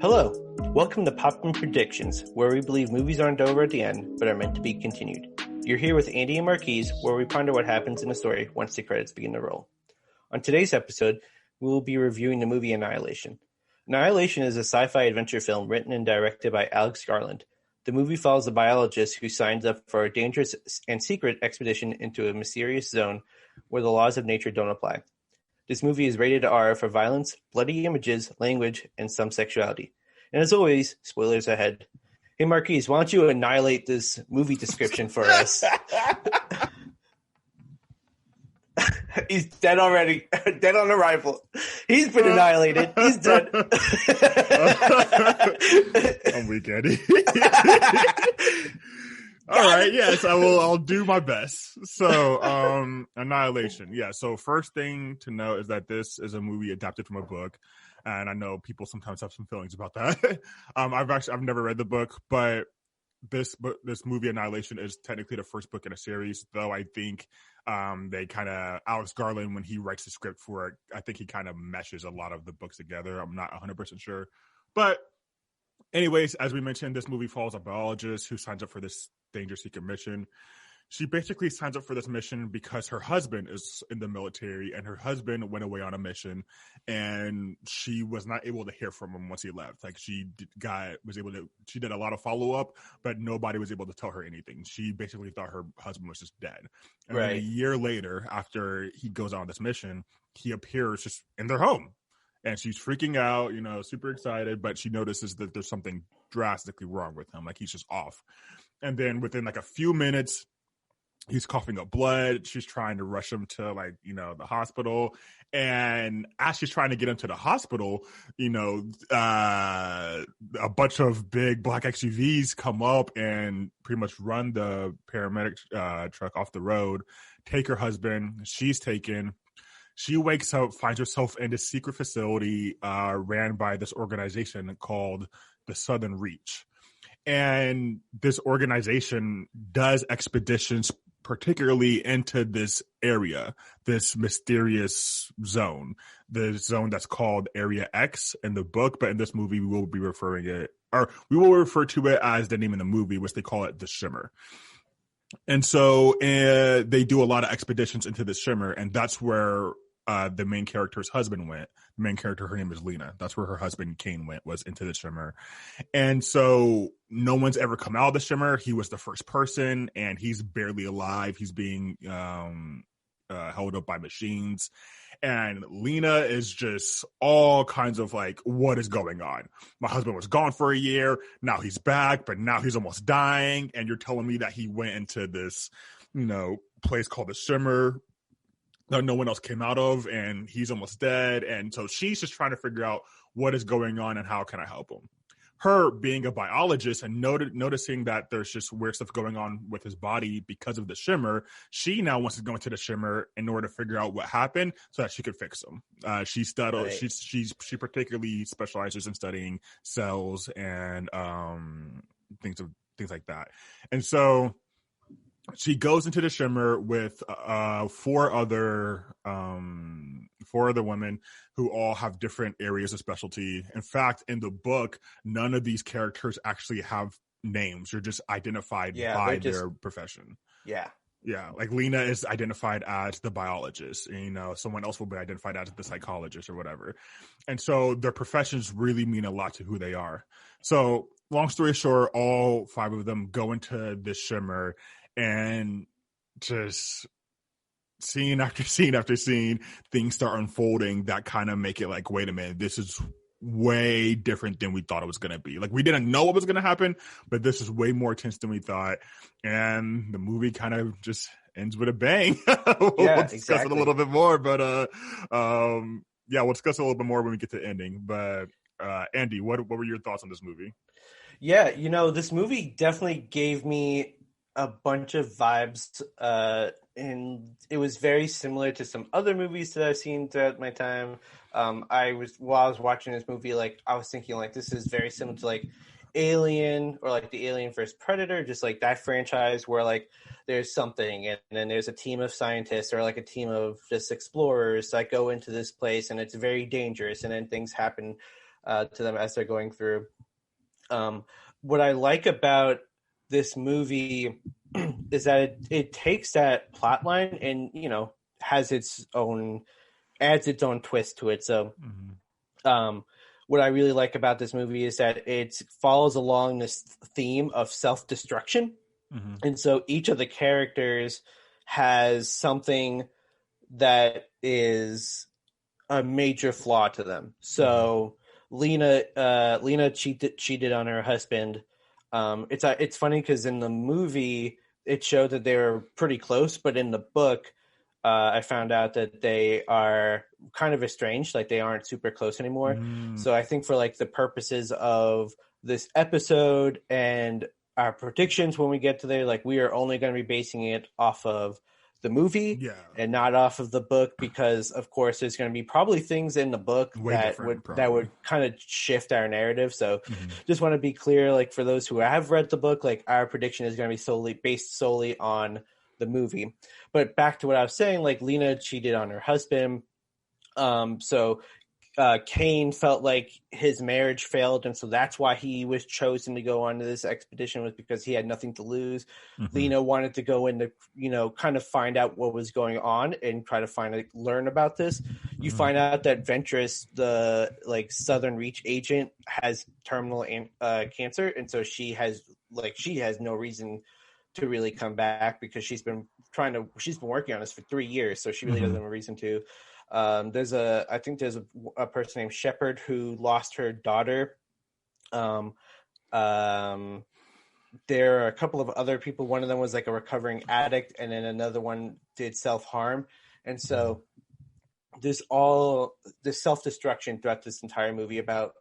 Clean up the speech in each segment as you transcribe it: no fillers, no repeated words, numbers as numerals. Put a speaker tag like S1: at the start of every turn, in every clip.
S1: Hello, welcome to Poppin Predictions, where we believe movies aren't over at the end, but are meant to be continued. You're here with Andy and Marqueze, where we ponder what happens in a story once the credits begin to roll. On today's episode, we will be reviewing the movie Annihilation. Annihilation is a sci-fi adventure film written and directed by Alex Garland. The movie follows a biologist who signs up for a dangerous and secret expedition into a mysterious zone where the laws of nature don't apply. This movie is rated R for violence, bloody images, language, and some sexuality. And as always, spoilers ahead. Hey, Marqueze, why don't you annihilate this movie description for us? He's dead already. Dead on arrival. He's been annihilated. He's dead.
S2: I'm weak, Eddie. All right, yes, I'll do my best. So, Annihilation. Yeah, so first thing to know is that this is a movie adapted from a book. And I know people sometimes have some feelings about that. I've never read the book, but this movie Annihilation is technically the first book in a series, though I think they kind of, Alex Garland, when he writes the script for it, I think he kind of meshes a lot of the books together. I'm not 100% sure. But anyways, as we mentioned, this movie follows a biologist who signs up for this dangerous secret mission. She basically signs up for this mission because her husband is in the military and her husband went away on a mission and she was not able to hear from him once he left. Like she did a lot of follow up, but nobody was able to tell her anything. She basically thought her husband was just dead. And then a year later, after he goes on this mission, he appears just in their home. And she's freaking out, super excited, but she notices that there's something drastically wrong with him. Like he's just off. And then within like a few minutes, he's coughing up blood. She's trying to rush him to the hospital. And as she's trying to get him to the hospital, a bunch of big black SUVs come up and pretty much run the paramedic truck off the road, take her husband. She's taken. She wakes up, finds herself in this secret facility ran by this organization called the Southern Reach. And this organization does expeditions particularly into this area, this mysterious zone, the zone that's called Area X in the book. But in this movie, we will refer to it as the name of the movie, which they call it the Shimmer. And so they do a lot of expeditions into the Shimmer, and that's where the main character's husband went. The main character, her name is Lena. That's where her husband Kane was into the Shimmer. And so no one's ever come out of the Shimmer. He was the first person, and he's barely alive. He's being held up by machines. And Lena is just all kinds of like, what is going on? My husband was gone for a year. Now he's back, but now he's almost dying. And you're telling me that he went into this, place called the Shimmer that no one else came out of, and he's almost dead. And so she's just trying to figure out what is going on and how can I help him. Her being a biologist and noticing that there's just weird stuff going on with his body because of the Shimmer, she now wants to go into the Shimmer in order to figure out what happened so that she could fix him. She particularly specializes in studying cells and things like that. And so she goes into the Shimmer with four other women who all have different areas of specialty. In fact, in the book, none of these characters actually have names. They're just identified by their profession.
S1: Yeah.
S2: Yeah, like Lena is identified as the biologist, and, someone else will be identified as the psychologist or whatever. And so their professions really mean a lot to who they are. So long story short, all five of them go into this Shimmer, and just scene after scene after scene, things start unfolding that kind of make it like, wait a minute, this is way different than we thought it was going to be. Like, we didn't know what was going to happen, but this is way more intense than we thought. And the movie kind of just ends with a bang. We'll discuss it a little bit more, but we'll discuss it a little bit more when we get to the ending. But Andy, what were your thoughts on this movie?
S1: Yeah, this movie definitely gave me a bunch of vibes, and it was very similar to some other movies that I've seen throughout my time. While I was watching this movie, like I was thinking, like this is very similar to like Alien or like the Alien vs Predator, just like that franchise where like there's something and then there's a team of scientists or like a team of just explorers that go into this place and it's very dangerous and then things happen to them as they're going through. What I like about this movie is that it takes that plot line and, you know, adds its own twist to it. So, what I really like about this movie is that it follows along this theme of self-destruction. And so each of the characters has something that is a major flaw to them. So Lena cheated on her husband. It's funny because in the movie it showed that they were pretty close, but in the book I found out that they are kind of estranged, like they aren't super close anymore. So I think for like the purposes of this episode and our predictions when we get to there, like we are only going to be basing it off of the movie and not off of the book, because of course there's going to be probably things in the book that would kind of shift our narrative. So just want to be clear, like for those who have read the book, like our prediction is going to be based solely on the movie. But back to what I was saying, like Lena cheated on her husband. So Kane felt like his marriage failed, and so that's why he was chosen to go on to this expedition, was because he had nothing to lose. Lena wanted to go in to, you know, kind of find out what was going on and try to learn about this. You find out that Ventress, the like Southern Reach agent, has terminal cancer, and so she has no reason to really come back because she's been working on this for 3 years, so she really doesn't have a reason to. There's a person named Shepard who lost her daughter. There are a couple of other people. One of them was like a recovering addict, and then another one did self-harm. And so there's all this self-destruction throughout this entire movie about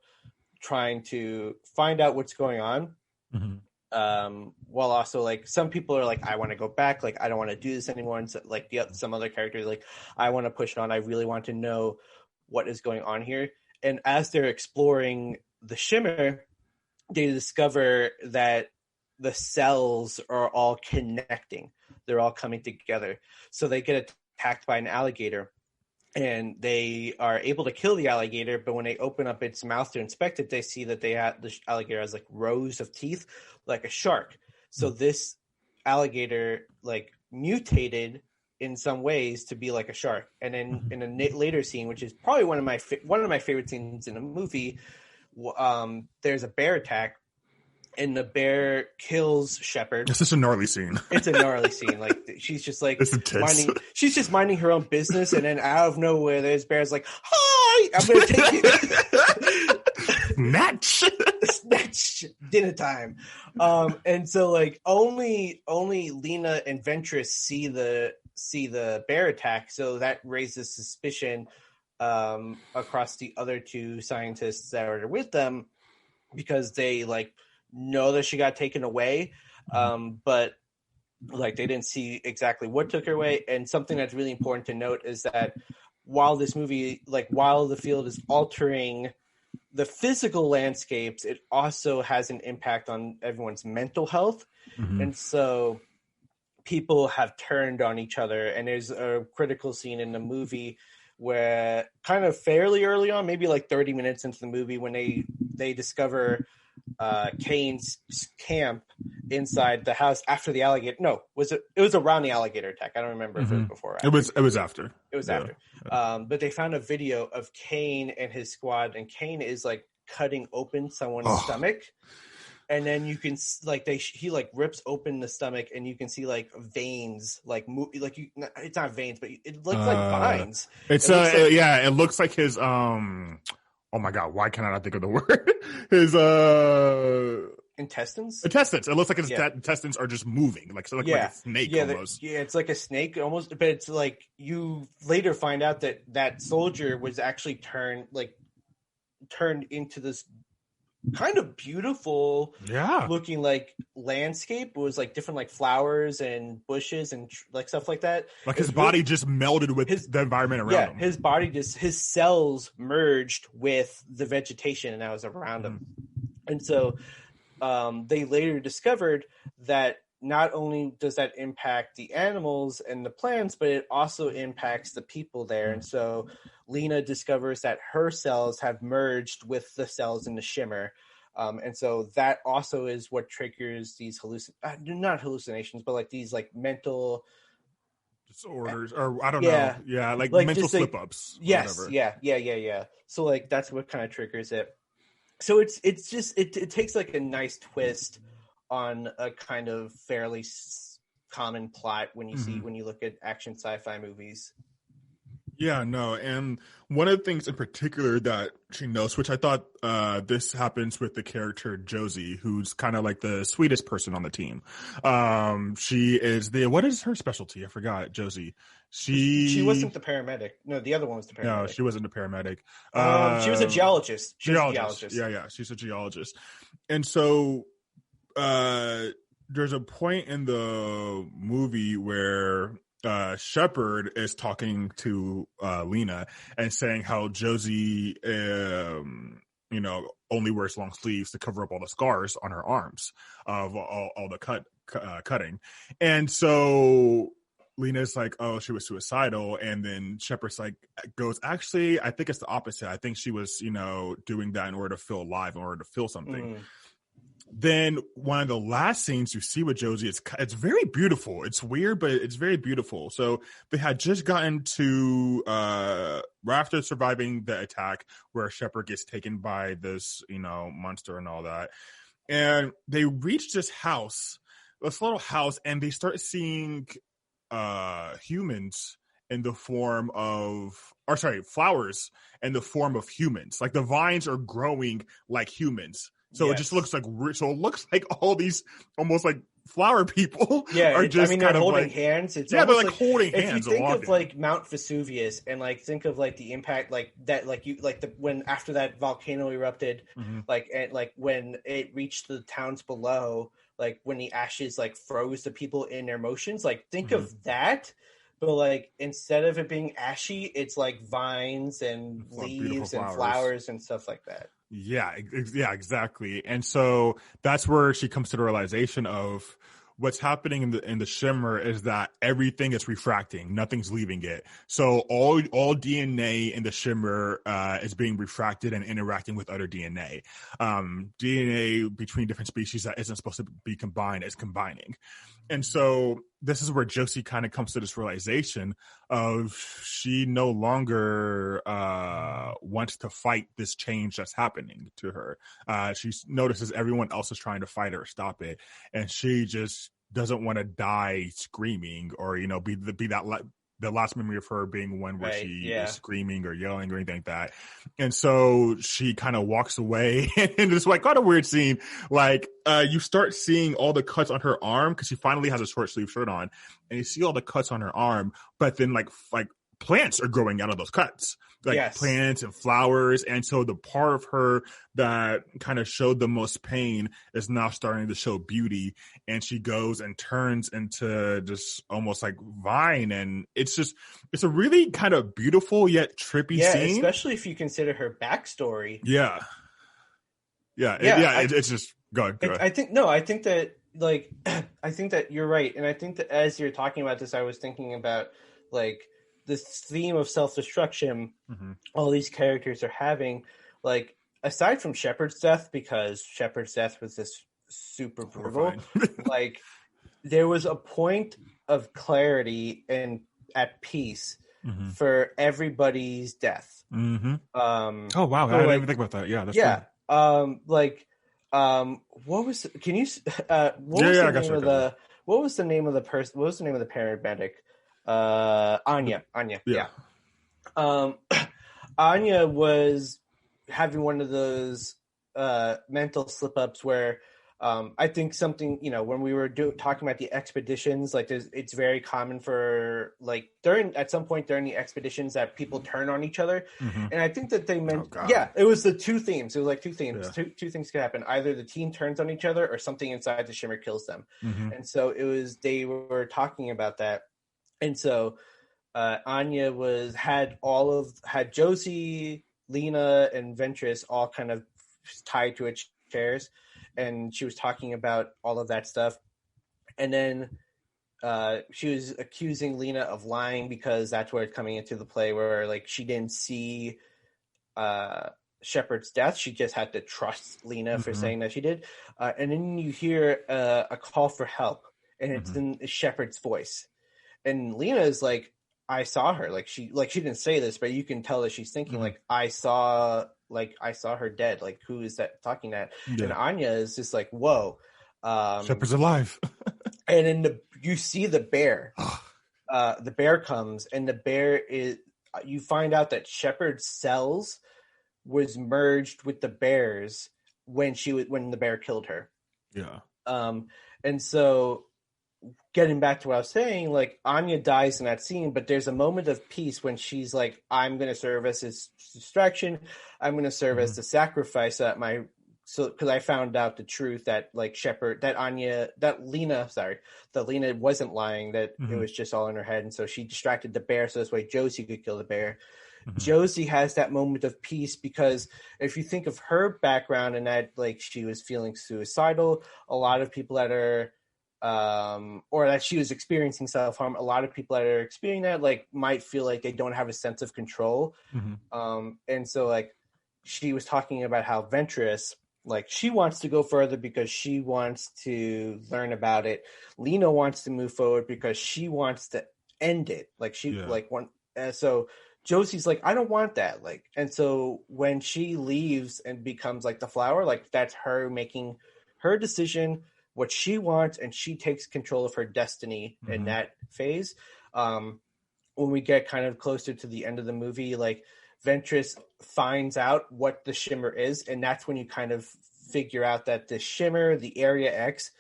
S1: trying to find out what's going on. While also like some people are like, I want to go back, like I don't want to do this anymore, and so, like some other characters like, I want to push it on, I really want to know what is going on here. And as they're exploring the Shimmer, they discover that the cells are all connecting, they're all coming together. So they get attacked by an alligator, and they are able to kill the alligator, but when they open up its mouth to inspect it, they see that the alligator has like rows of teeth like a shark. So this alligator like mutated in some ways to be like a shark. And then in a later scene, which is probably one of my favorite scenes in a movie, there's a bear attack, and the bear kills Shepard.
S2: It's just a gnarly scene.
S1: It's a gnarly scene. Like she's just like minding her own business, and then out of nowhere, there's bear's like, "Hi, I'm gonna take you." Snatch dinner time. And so like only Lena and Ventress see the bear attack, so that raises suspicion across the other two scientists that are with them, because they like know that she got taken away, but like they didn't see exactly what took her away. And something that's really important to note is that while this movie, like while the field is altering the physical landscapes, it also has an impact on everyone's mental health. And so people have turned on each other, and there's a critical scene in the movie where kind of fairly early on, maybe like 30 minutes into the movie, when they discover Kane's camp inside the house after the alligator. No, it was around the alligator attack. I don't remember if it was before.
S2: It was after.
S1: It was after. But they found a video of Kane and his squad, and Kane is like cutting open someone's stomach, and then you can like he like rips open the stomach, and you can see like veins like it's not veins, but it looks like vines.
S2: It looks like his oh my god, why can I not think of the word? His
S1: intestines.
S2: It looks like his intestines are just moving, like like a snake almost.
S1: It's like a snake almost, but it's like you later find out that soldier was actually turned into this kind of beautiful looking like landscape. It was like different like flowers and bushes and like stuff like that.
S2: Like his body just melded with the environment around him.
S1: His body his cells merged with the vegetation that was around him. And so they later discovered that not only does that impact the animals and the plants, but it also impacts the people there. And so Lena discovers that her cells have merged with the cells in the shimmer. And so that also is what triggers these not hallucinations, but like these like mental
S2: disorders, or I don't know. Yeah, like mental slip ups.
S1: Yes.
S2: Whatever.
S1: Yeah. So like that's what kind of triggers it. So it's just it takes like a nice twist on a kind of fairly common plot when you look at action sci-fi movies.
S2: Yeah, no, and one of the things in particular that she knows, which I thought this happens with the character Josie, who's kind of like the sweetest person on the team. She is what is her specialty? I forgot. Josie. She
S1: wasn't the paramedic. No, the other one was the paramedic.
S2: No, she wasn't a paramedic.
S1: She was a geologist.
S2: Geologist. Yeah, she's a geologist, and so there's a point in the movie where Shepard is talking to Lena and saying how Josie, only wears long sleeves to cover up all the scars on her arms of all the cutting. And so Lena's like, oh, she was suicidal. And then Shepard's like, actually, I think it's the opposite. I think she was, doing that in order to feel alive, in order to feel something. Then one of the last scenes you see with Josie, it's very beautiful. It's weird, but it's very beautiful. So they had just gotten to right after surviving the attack where Shepard gets taken by this, monster and all that. And they reach this little house, and they start seeing humans in the form of, flowers in the form of humans. Like the vines are growing like humans. So It just looks like, it looks like all these almost like flower people are just
S1: they're holding hands.
S2: They're like holding hands.
S1: If you think of like Mount Vesuvius and like think of like the impact like that, like when after that volcano erupted, like when it reached the towns below, like when the ashes like froze the people in their motions, like think of that. But like instead of it being ashy, it's like vines and leaves and flowers and stuff like that.
S2: Yeah, exactly. And so that's where she comes to the realization of what's happening in the shimmer is that everything is refracting, nothing's leaving it. So all DNA in the shimmer is being refracted and interacting with other DNA. DNA between different species that isn't supposed to be combined is combining. And so this is where Josie kind of comes to this realization of she no longer wants to fight this change that's happening to her. She notices everyone else is trying to fight her or stop it, and she just doesn't want to die screaming or be the last memory of her being one where she is screaming or yelling or anything like that. And so she kind of walks away, and it's like kind of weird scene. Like you start seeing all the cuts on her arm because she finally has a short sleeve shirt on, and you see all the cuts on her arm, but then like plants are growing out of those cuts, plants and flowers. And so the part of her that kind of showed the most pain is now starting to show beauty, and she goes and turns into just almost like vine. And it's a really kind of beautiful yet trippy scene,
S1: especially if you consider her backstory.
S2: It's just go ahead.
S1: I think that you're right. And I think that as you're talking about this, I was thinking about like this theme of self-destruction all these characters are having, like aside from Shepard's death, because Shepard's death was this super brutal, like there was a point of clarity and at peace for everybody's death.
S2: Oh wow, I didn't even think about that. Yeah, that's true.
S1: What was the name of the paramedic? Anya. Yeah. Anya was having one of those mental slip-ups where I think something, when we were talking about the expeditions, like it's very common for like at some point during the expeditions that people turn on each other. And I think that they meant, it was the two themes. It was like two themes. Yeah. Two things could happen. Either the team turns on each other or something inside the shimmer kills them. And so they were talking about that. And so Anya had Josie, Lena, and Ventress all kind of tied to its chairs, and she was talking about all of that stuff. And then she was accusing Lena of lying because that's where it's coming into the play, where like she didn't see Shepard's death. She just had to trust Lena for saying that she did. And then you hear a call for help, and it's in Shepard's voice. And Lena is like, I saw her. Like she didn't say this, but you can tell that she's thinking like, I saw her dead. Like, who is that talking that?
S2: Yeah.
S1: And Anya is just like, whoa.
S2: Shepard's alive.
S1: And then you see the bear. The bear comes, and the bear is. You find out that Shepard's cells was merged with the bear's when the bear killed her.
S2: Yeah.
S1: And so, getting back to what I was saying, like Anya dies in that scene, but there's a moment of peace when she's like, "I'm going to serve as this distraction. I'm going to serve as the sacrifice that because I found out the truth that like that Lena wasn't lying, that it was just all in her head. And so she distracted the bear so this way Josie could kill the bear. Josie has that moment of peace because if you think of her background and that like she was feeling suicidal, a lot of people that are or that she was experiencing self-harm, a lot of people that are experiencing that like might feel like they don't have a sense of control. And so like she was talking about how Ventress, like she wants to go further because she wants to learn about it. Lena wants to move forward because she wants to end it. Like so Josie's like, I don't want that. Like, and so when she leaves and becomes like the flower, like that's her making her decision, what she wants, and she takes control of her destiny in that phase. When we get kind of closer to the end of the movie, like Ventress finds out what the shimmer is, and that's when you kind of figure out that the shimmer, the Area X,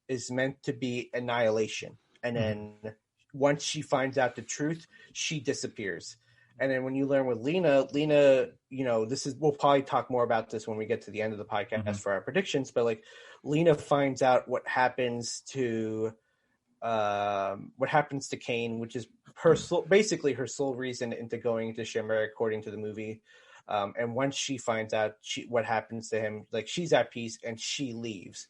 S1: is meant to be annihilation. And then once she finds out the truth, she disappears. And then when you learn with Lena, you know, we'll probably talk more about this when we get to the end of the podcast for our predictions, but like Lena finds out what happens to Kane, which is basically her sole reason into going into Shimmer, according to the movie. And once she finds out what happens to him, like she's at peace and she leaves.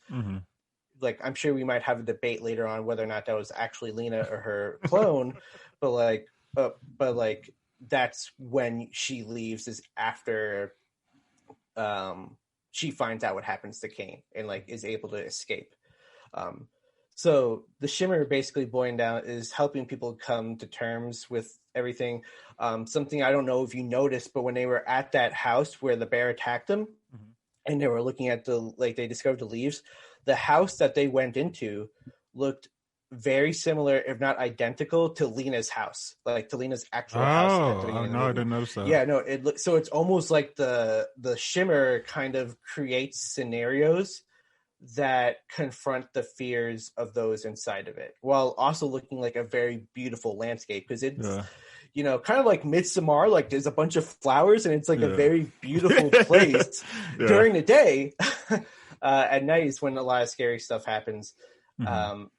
S1: Like I'm sure we might have a debate later on whether or not that was actually Lena or her clone, but like that's when she leaves, is after she finds out what happens to Kane and like is able to escape. So the Shimmer, basically boiling down, is helping people come to terms with everything. Something I don't know if you noticed, but when they were at that house where the bear attacked them, and they were looking at they discovered the leaves, the house that they went into looked very similar, if not identical, to Lena's house, like to Lena's actual house.
S2: Oh, no, I didn't notice that.
S1: Yeah, no, so it's almost like the Shimmer kind of creates scenarios that confront the fears of those inside of it, while also looking like a very beautiful landscape, because it's you know, kind of like Midsommar, like there's a bunch of flowers and it's like a very beautiful place during the day. At night is when a lot of scary stuff happens.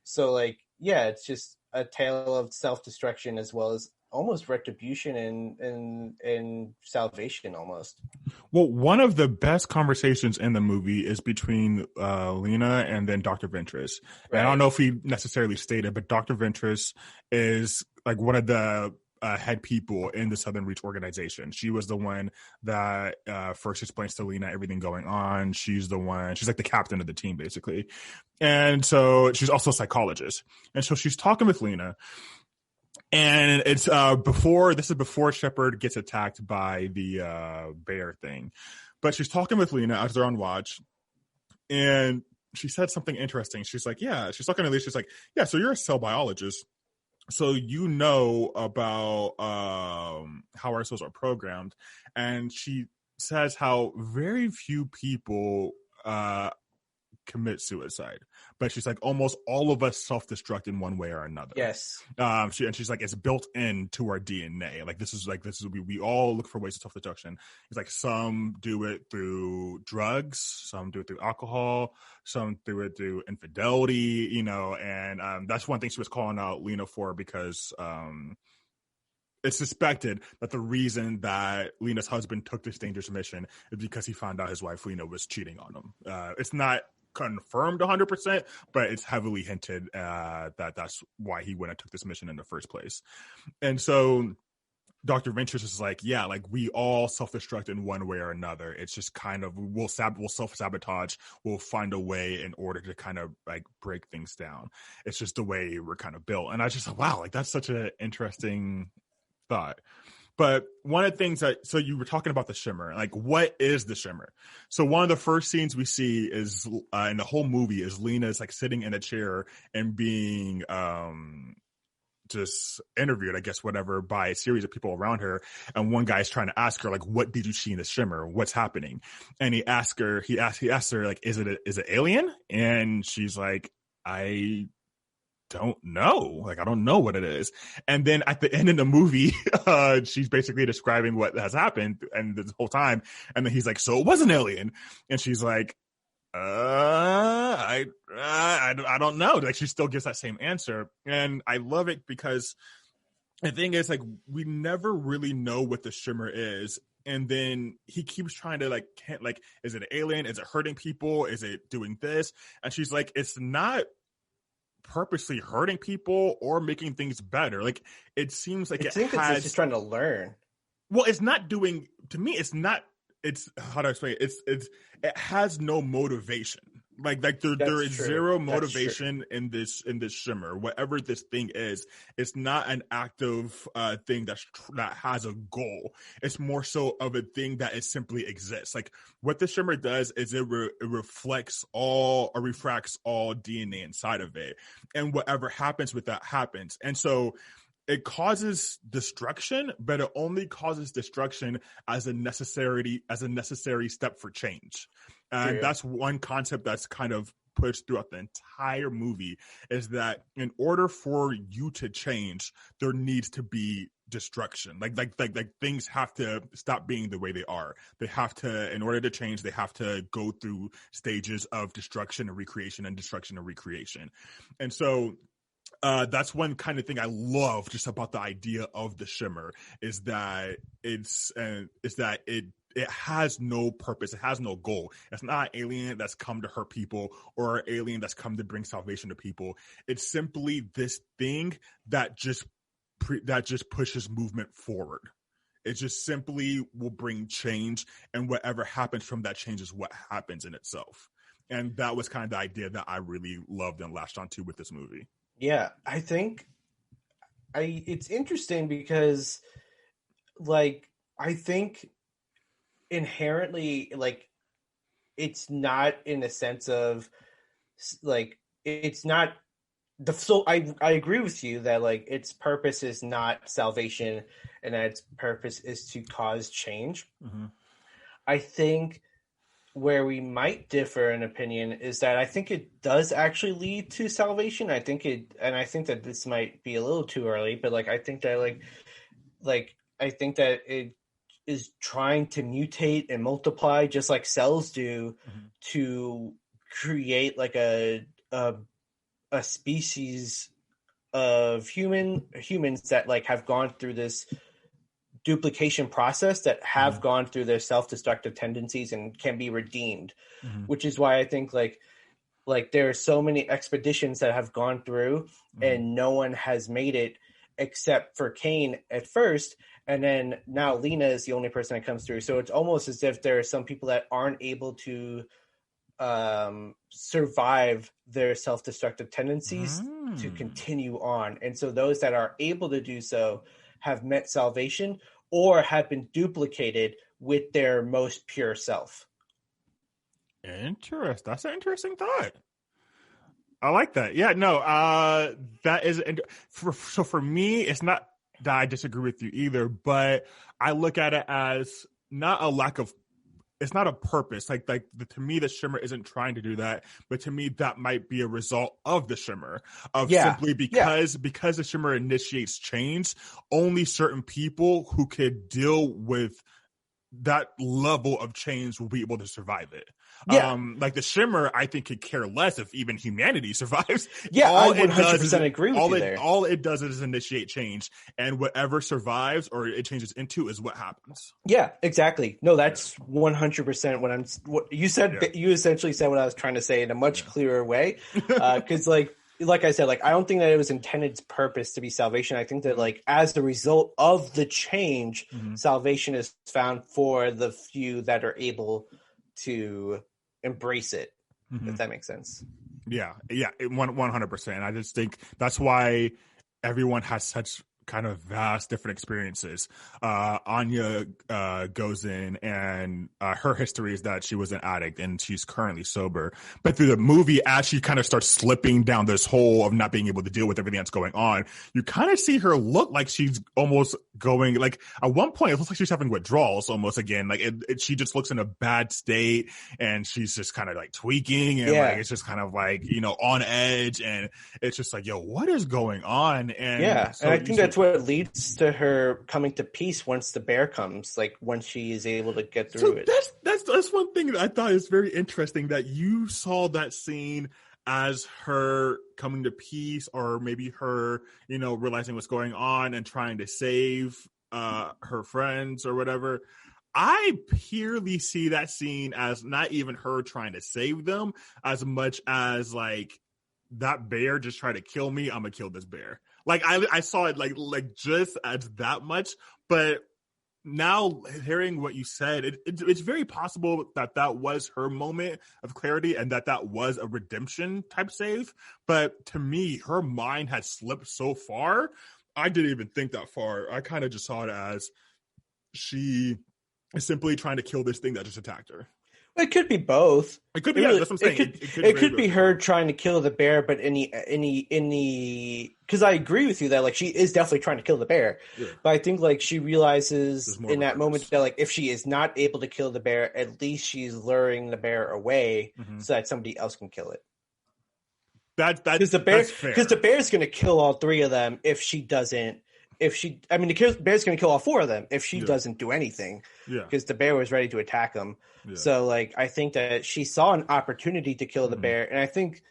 S1: So like, yeah, it's just a tale of self-destruction as well as almost retribution and salvation almost.
S2: Well, one of the best conversations in the movie is between Lena and then Dr. Ventress. Right. And I don't know if he necessarily stated, but Dr. Ventress is like one of the head people in the Southern Reach organization. She was the one that first explains to Lena everything going on. She's like the captain of the team, basically. And so she's also a psychologist. And so she's talking with Lena. And it's before Shepard gets attacked by the bear thing. But she's talking with Lena as they're on watch. And she said something interesting. She's like, she's talking to Lena. She's like, yeah, so you're a cell biologist. So you know about how our cells are programmed. And she says how very few people commit suicide, but she's like, almost all of us self-destruct in one way or another.
S1: Yes.
S2: She's like, it's built into our DNA. Like this is we all look for ways of self-destruction. It's like some do it through drugs, some do it through alcohol, some do it through infidelity, you know, and that's one thing she was calling out Lena for, because it's suspected that the reason that Lena's husband took this dangerous mission is because he found out his wife Lena was cheating on him. It's not confirmed 100%, but it's heavily hinted that that's why he went and took this mission in the first place. And so Dr. Ventress is like, yeah, like we all self-destruct in one way or another. It's just kind of, we'll self-sabotage. We'll find a way in order to kind of like break things down. It's just the way we're kind of built. And I just thought, wow, like that's such an interesting thought. But one of the things so you were talking about the shimmer, like what is the shimmer? So one of the first scenes we see is in the whole movie is Lena's like sitting in a chair and being, just interviewed, I guess, whatever, by a series of people around her. And one guy's trying to ask her, like, what did you see in the shimmer? What's happening? And he asks her, like, is it alien? And she's like, I don't know. Like, I don't know what it is. And then at the end of the movie, she's basically describing what has happened and this whole time. And then he's like, so it was an alien. And she's like, I don't know. Like she still gives that same answer. And I love it because the thing is like, we never really know what the shimmer is. And then he keeps trying to like, is it an alien? Is it hurting people? Is it doing this? And she's like, it's not purposely hurting people or making things better. Like it seems like
S1: it's just trying to learn.
S2: Well, it's not doing, to me, it's not, it's how do I explain it? It has no motivation. Like there is zero motivation in this shimmer. Whatever this thing is, it's not an active thing that has a goal. It's more so of a thing that it simply exists. Like what the shimmer does is it reflects all or refracts all DNA inside of it, and whatever happens with that happens. And so it causes destruction, but it only causes destruction as a necessary step for change. And that's one concept that's kind of pushed throughout the entire movie, is that in order for you to change, there needs to be destruction. Like things have to stop being the way they are. They have to, in order to change, they have to go through stages of destruction and recreation and destruction and recreation. And so that's one kind of thing I love just about the idea of the shimmer, is that it has no purpose. It has no goal. It's not an alien that's come to hurt people or an alien that's come to bring salvation to people. It's simply this thing that just pushes movement forward. It just simply will bring change, and whatever happens from that change is what happens in itself. And that was kind of the idea that I really loved and latched onto with this movie.
S1: Yeah, I think it's interesting because, like, I think inherently, like, it's not in the sense of, like, it's not the. So I agree with you that, like, its purpose is not salvation, and that its purpose is to cause change.
S2: Mm-hmm.
S1: I think where we might differ in opinion is that I think it does actually lead to salvation. I think that this might be a little too early, but like I think that I think that it is trying to mutate and multiply just like cells do, mm-hmm. to create like a species of humans that like have gone through this duplication process, that have mm-hmm. gone through their self-destructive tendencies and can be redeemed, mm-hmm. which is why I think like there are so many expeditions that have gone through, mm-hmm. and no one has made it except for Kane at first, and then now Lena is the only person that comes through. So it's almost as if there are some people that aren't able to survive their self-destructive tendencies to continue on, and so those that are able to do so have met salvation or have been duplicated with their most pure self.
S2: Interesting. That's an interesting thought. I like that. Yeah, no, that is, so for me, it's not that I disagree with you either, but I look at it as not a lack of, it's not a purpose. Like to me, the shimmer isn't trying to do that, but to me, that might be a result of the shimmer, of simply because the shimmer initiates change. Only certain people who could deal with that level of change will be able to survive it.
S1: Yeah.
S2: Like the Shimmer, I think could care less if even humanity survives.
S1: Yeah,
S2: all
S1: I 100% agree with you there.
S2: All it does is initiate change, and whatever survives or it changes into is what happens.
S1: Yeah, exactly. No, that's 100% what you said.
S2: Yeah.
S1: You essentially said what I was trying to say in a much clearer way. Because like I said, like I don't think that it was intended purpose to be salvation. I think that like as the result of the change, salvation is found for the few that are able to embrace it. If that makes sense.
S2: Yeah, 100%. I just think that's why everyone has such kind of vast different experiences. Anya goes in and her history is that she was an addict and she's currently sober. But through the movie, as she kind of starts slipping down this hole of not being able to deal with everything that's going on, you kind of see her look like she's almost going, like at one point, it looks like she's having withdrawals almost again. Like she just looks in a bad state and she's just kind of like tweaking and like it's just kind of like, you know, on edge. And it's just like, yo, what is going on? And
S1: so, and I think that's what leads to her coming to peace once the bear comes, like once she is able to get through it.
S2: That's one thing that I thought is very interesting, that you saw that scene as her coming to peace, or maybe her, you know, realizing what's going on and trying to save her friends or whatever. I purely see that scene as not even her trying to save them as much as like, that bear just tried to kill me, I'm gonna kill this bear. Like I saw it like just as that much. But now hearing what you said, it's very possible that was her moment of clarity and that was a redemption type save. But to me, her mind had slipped so far, I didn't even think that far. I kind of just saw it as she is simply trying to kill this thing that just attacked her.
S1: It could be both.
S2: It could be. That's what I'm saying.
S1: It could be her trying to kill the bear, but because I agree with you that like she is definitely trying to kill the bear, but I think like she realizes in that moment that like if she is not able to kill the bear, at least she's luring the bear away so that somebody else can kill it. Because the bear's going to kill all three of them if she doesn't. The bear's going to kill all four of them if she doesn't do anything. Yeah. Because the bear was ready to attack him. Yeah. So, like, I think that she saw an opportunity to kill the bear. And I think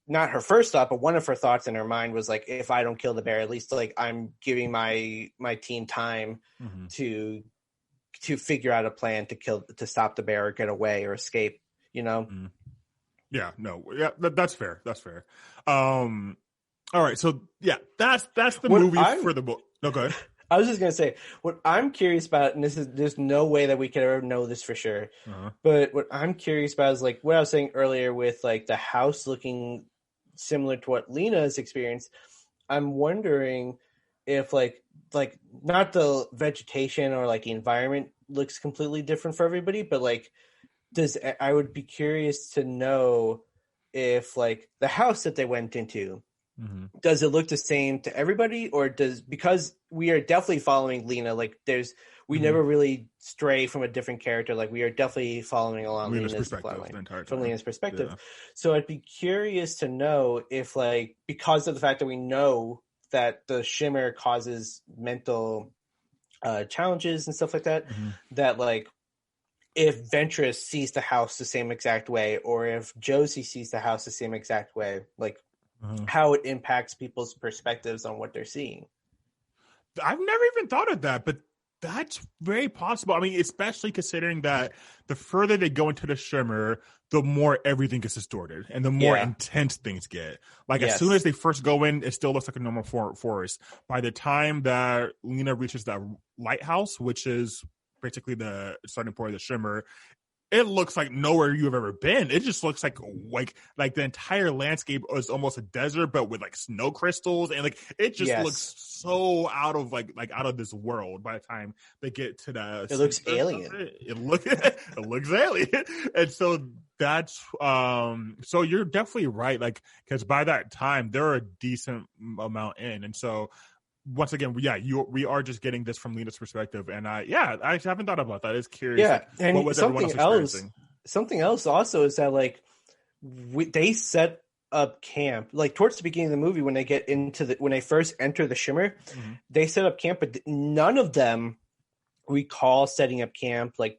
S1: not her first thought, but one of her thoughts in her mind was, like, if I don't kill the bear, at least, like, I'm giving my team time to figure out a plan to stop the bear or get away or escape, you know?
S2: Yeah, no. Yeah, that's fair. That's fair. All right, so yeah, that's the movie for the book. No, go ahead.
S1: I was just gonna say what I'm curious about, and there's no way that we could ever know this for sure. But what I'm curious about is like what I was saying earlier with like the house looking similar to what Lena's experienced. I'm wondering if like not the vegetation or like the environment looks completely different for everybody, but like I would be curious to know if like the house that they went into. Does it look the same to everybody, or because we are definitely following Lena, like we never really stray from a different character, like we are definitely following along Lena's perspective, from Lena's perspective. Yeah. So I'd be curious to know if like, because of the fact that we know that the shimmer causes mental challenges and stuff like that, that like if Ventress sees the house the same exact way, or if Josie sees the house the same exact way, like how it impacts people's perspectives on what they're seeing.
S2: I've never even thought of that, but that's very possible. I mean, especially considering that the further they go into the shimmer, the more everything gets distorted and the more intense things get. Like as soon as they first go in, it still looks like a normal forest. By the time that Lena reaches that lighthouse, which is basically the starting point of the shimmer, it looks like nowhere you've ever been. It just looks like the entire landscape is almost a desert, but with like snow crystals, and like it just looks so out of this world. By the time they get to the,
S1: it looks alien.
S2: It looks alien, and so that's so you're definitely right. Like because by that time they're a decent amount in, and so. Once again, we are just getting this from Lena's perspective, and I haven't thought about that. It's curious.
S1: Yeah, and what was something else also is that like they set up camp like towards the beginning of the movie when they first enter the shimmer, they set up camp, but none of them recall setting up camp, like,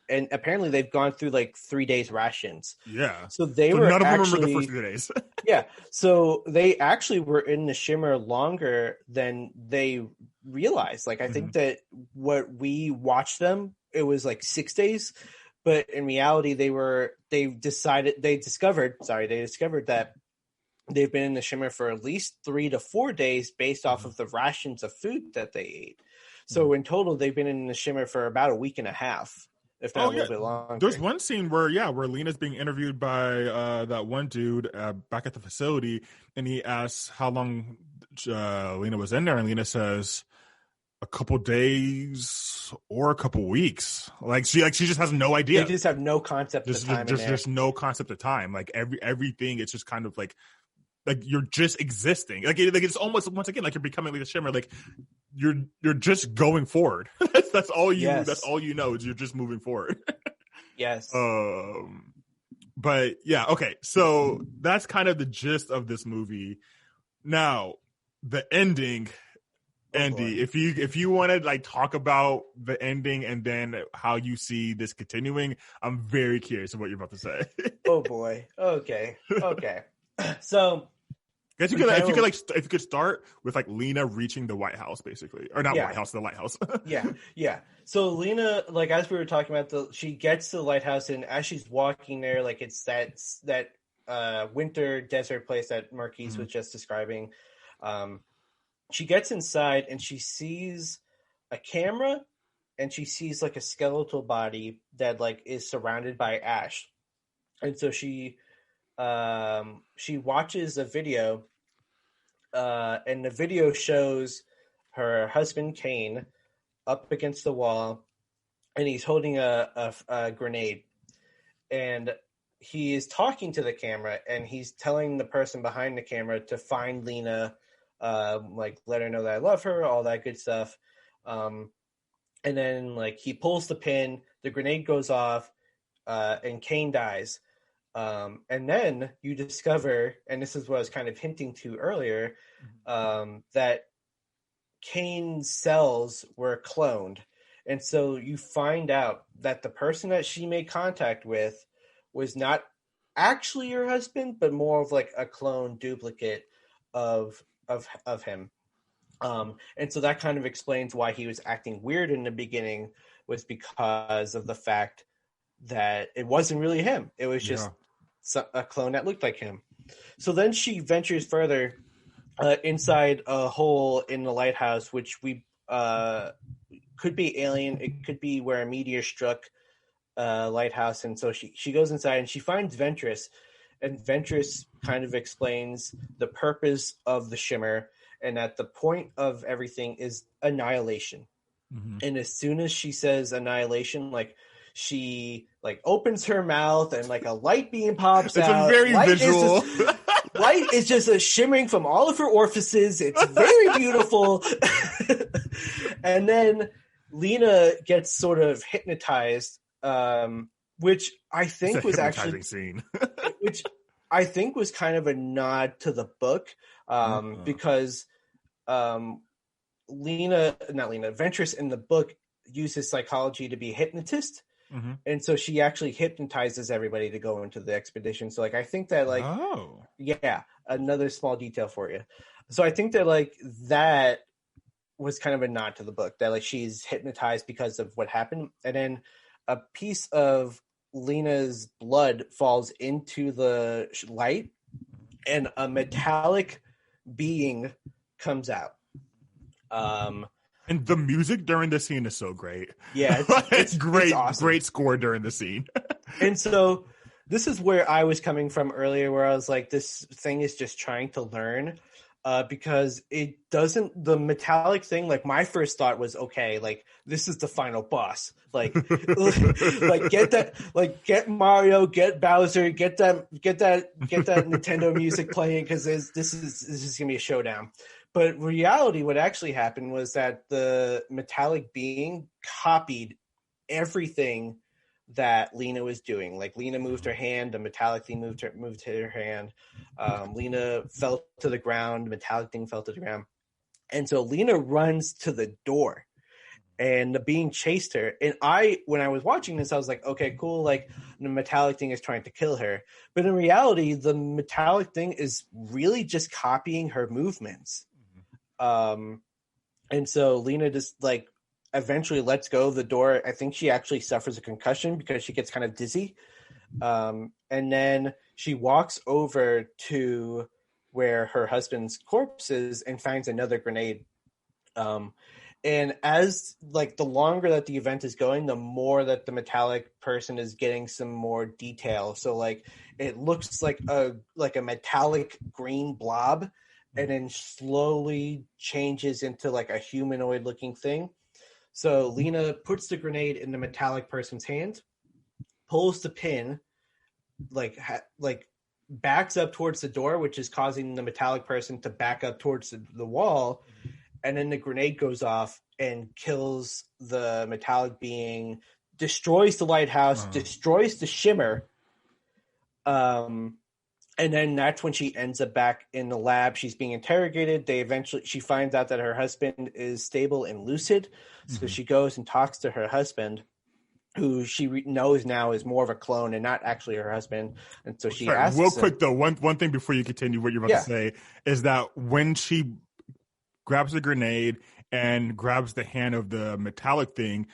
S1: and apparently they've gone through like 3 days rations.
S2: Yeah.
S1: So they
S2: So
S1: were
S2: none of them
S1: actually
S2: remember the first 3 days.
S1: yeah. So they actually were in the shimmer longer than they realized. Like, I think that what we watched them, it was like 6 days, but in reality they discovered that they've been in the shimmer for at least 3 to 4 days based off of the rations of food that they ate. So in total, they've been in the shimmer for about a week and a half, if not a little bit longer.
S2: There's one scene where Lena's being interviewed by that one dude back at the facility, and he asks how long Lena was in there, and Lena says a couple days or a couple weeks. Like she just has no idea.
S1: They just have no concept of time.
S2: There's no concept of time. Like everything, it's just kind of like you're just existing. Like it's almost, once again, like you're becoming like a shimmer. Like you're just going forward. that's all you. Yes. That's all you know is you're just moving forward.
S1: Yes.
S2: But yeah, okay. So that's kind of the gist of this movie. Now, the ending. Andy, if you want to like talk about the ending and then how you see this continuing, I'm very curious of what you're about to say.
S1: Oh boy. Okay. So,
S2: if you could start with like Lena reaching the White House, basically, or not White House, the lighthouse.
S1: Yeah. So Lena, like as we were talking about, she gets to the lighthouse, and as she's walking there, like it's that winter desert place that Marqueze was just describing. She gets inside and she sees a camera, and she sees like a skeletal body that like is surrounded by ash. And so she watches a video, and the video shows her husband Kane up against the wall, and he's holding a grenade, and he is talking to the camera, and he's telling the person behind the camera to find Lena. Like let her know that I love her, all that good stuff. And then like he pulls the pin, the grenade goes off, and Kane dies. And then you discover, and this is what I was kind of hinting to earlier, that Kane's cells were cloned. And so you find out that the person that she made contact with was not actually her husband, but more of like a clone duplicate of him. And so that kind of explains why he was acting weird in the beginning, was because of the fact that it wasn't really him. It was just a clone that looked like him. So then she ventures further inside a hole in the lighthouse, which we could be alien. It could be where a meteor struck lighthouse. And so she goes inside and she finds Ventress. And Ventress kind of explains the purpose of the shimmer, and that the point of everything is annihilation. And as soon as she says annihilation, like she like opens her mouth and like a light beam pops out.
S2: It's a very visual.
S1: Light is just shimmering from all of her orifices. It's very beautiful. And then Lena gets sort of hypnotized, which I think was actually
S2: scene.
S1: which I think was kind of a nod to the book, because Ventress in the book uses psychology to be a hypnotist. And so she actually hypnotizes everybody to go into the expedition. So like, I think that like, another small detail for you. So I think that like that was kind of a nod to the book, that like she's hypnotized because of what happened. And then a piece of Lena's blood falls into the light, and a metallic being comes out.
S2: And the music during the scene is so great.
S1: Yeah,
S2: it's great.
S1: It's awesome.
S2: Great score during the scene.
S1: And so this is where I was coming from earlier, where I was like, this thing is just trying to learn. Because it doesn't, the metallic thing, like my first thought was, okay, like this is the final boss. Like, like get Mario, get Bowser, get that Nintendo music playing, because this is gonna be a showdown. But in reality, what actually happened was that the metallic being copied everything that Lena was doing. Like Lena moved her hand, the metallic thing moved her hand. Lena fell to the ground, the metallic thing fell to the ground. And so Lena runs to the door, and the being chased her. And when I was watching this, I was like, okay, cool. Like the metallic thing is trying to kill her. But in reality, the metallic thing is really just copying her movements. And so Lena just like eventually lets go of the door. I think she actually suffers a concussion because she gets kind of dizzy. And then she walks over to where her husband's corpse is and finds another grenade. And as like the longer that the event is going, the more that the metallic person is getting some more detail. So like it looks like a metallic green blob, and then slowly changes into like a humanoid looking thing. So Lena puts the grenade in the metallic person's hand, pulls the pin, like backs up towards the door, which is causing the metallic person to back up towards the wall. And then the grenade goes off and kills the metallic being, destroys the lighthouse, destroys the shimmer. And then that's when she ends up back in the lab. She's being interrogated. She finds out that her husband is stable and lucid. So she goes and talks to her husband, who she knows now is more of a clone and not actually her husband. And so she asks
S2: real quick though, one thing before you continue what you're about to say is that when she grabs the grenade and grabs the hand of the metallic thing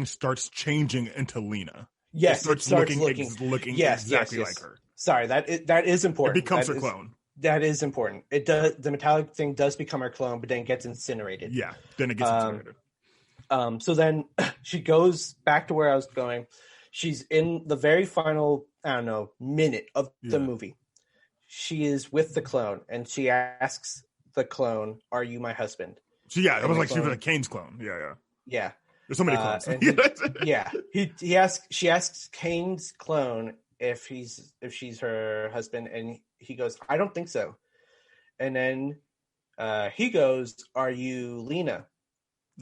S2: starts changing into Lena.
S1: Yes,
S2: it starts looking exactly like her.
S1: Sorry, that is important.
S2: It becomes her clone.
S1: That is important. It does. The metallic thing does become her clone, but then gets incinerated.
S2: Yeah, then it gets incinerated.
S1: So then she goes back to where I was going. She's in the very final, minute of the movie. She is with the clone, and she asks the clone, "Are you my husband?"
S2: It was like she was a Kane's clone. Yeah. There's so many clones.
S1: She asks Kane's clone if she's her husband, and he goes, "I don't think so." And then he goes, "Are you Lena?"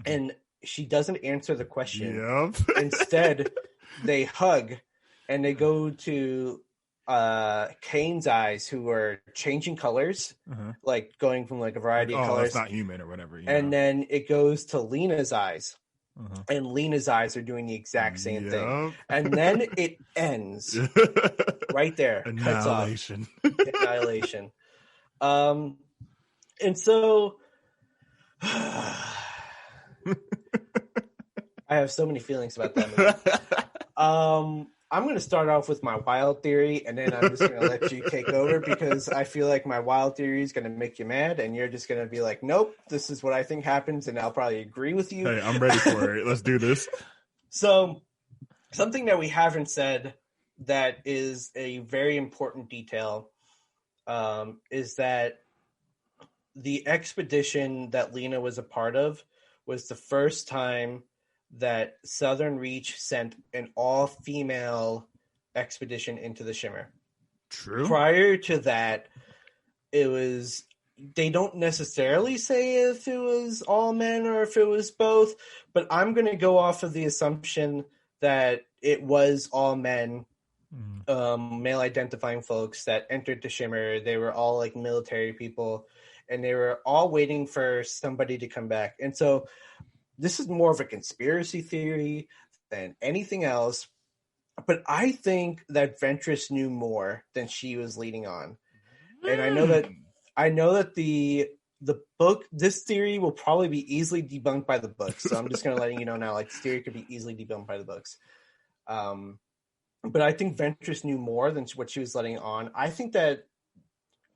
S1: And she doesn't answer the question. Instead, they hug, and they go to Kane's eyes, who are changing colors, like going from like a variety of colors.
S2: That's not human or whatever.
S1: And then it goes to Lena's eyes. And Lena's eyes are doing the exact same thing. And then it ends right there.
S2: Annihilation.
S1: Annihilation. And so I have so many feelings about that movie. I'm going to start off with my wild theory, and then I'm just going to let you take over, because I feel like my wild theory is going to make you mad, and you're just going to be like, nope, this is what I think happens, and I'll probably agree with you.
S2: Hey, I'm ready for it. Let's do this.
S1: So, something that we haven't said that is a very important detail is that the expedition that Lena was a part of was the first time that Southern Reach sent an all-female expedition into the Shimmer.
S2: True.
S1: Prior to that, they don't necessarily say if it was all men or if it was both, but I'm going to go off of the assumption that it was all men, male-identifying folks that entered the Shimmer. They were all like military people, and they were all waiting for somebody to come back. And so this is more of a conspiracy theory than anything else, but I think that Ventress knew more than she was leading on. And I know that the book, this theory will probably be easily debunked by the books. So I'm just going to letting you know now, like, this theory could be easily debunked by the books. But I think Ventress knew more than what she was letting on. I think that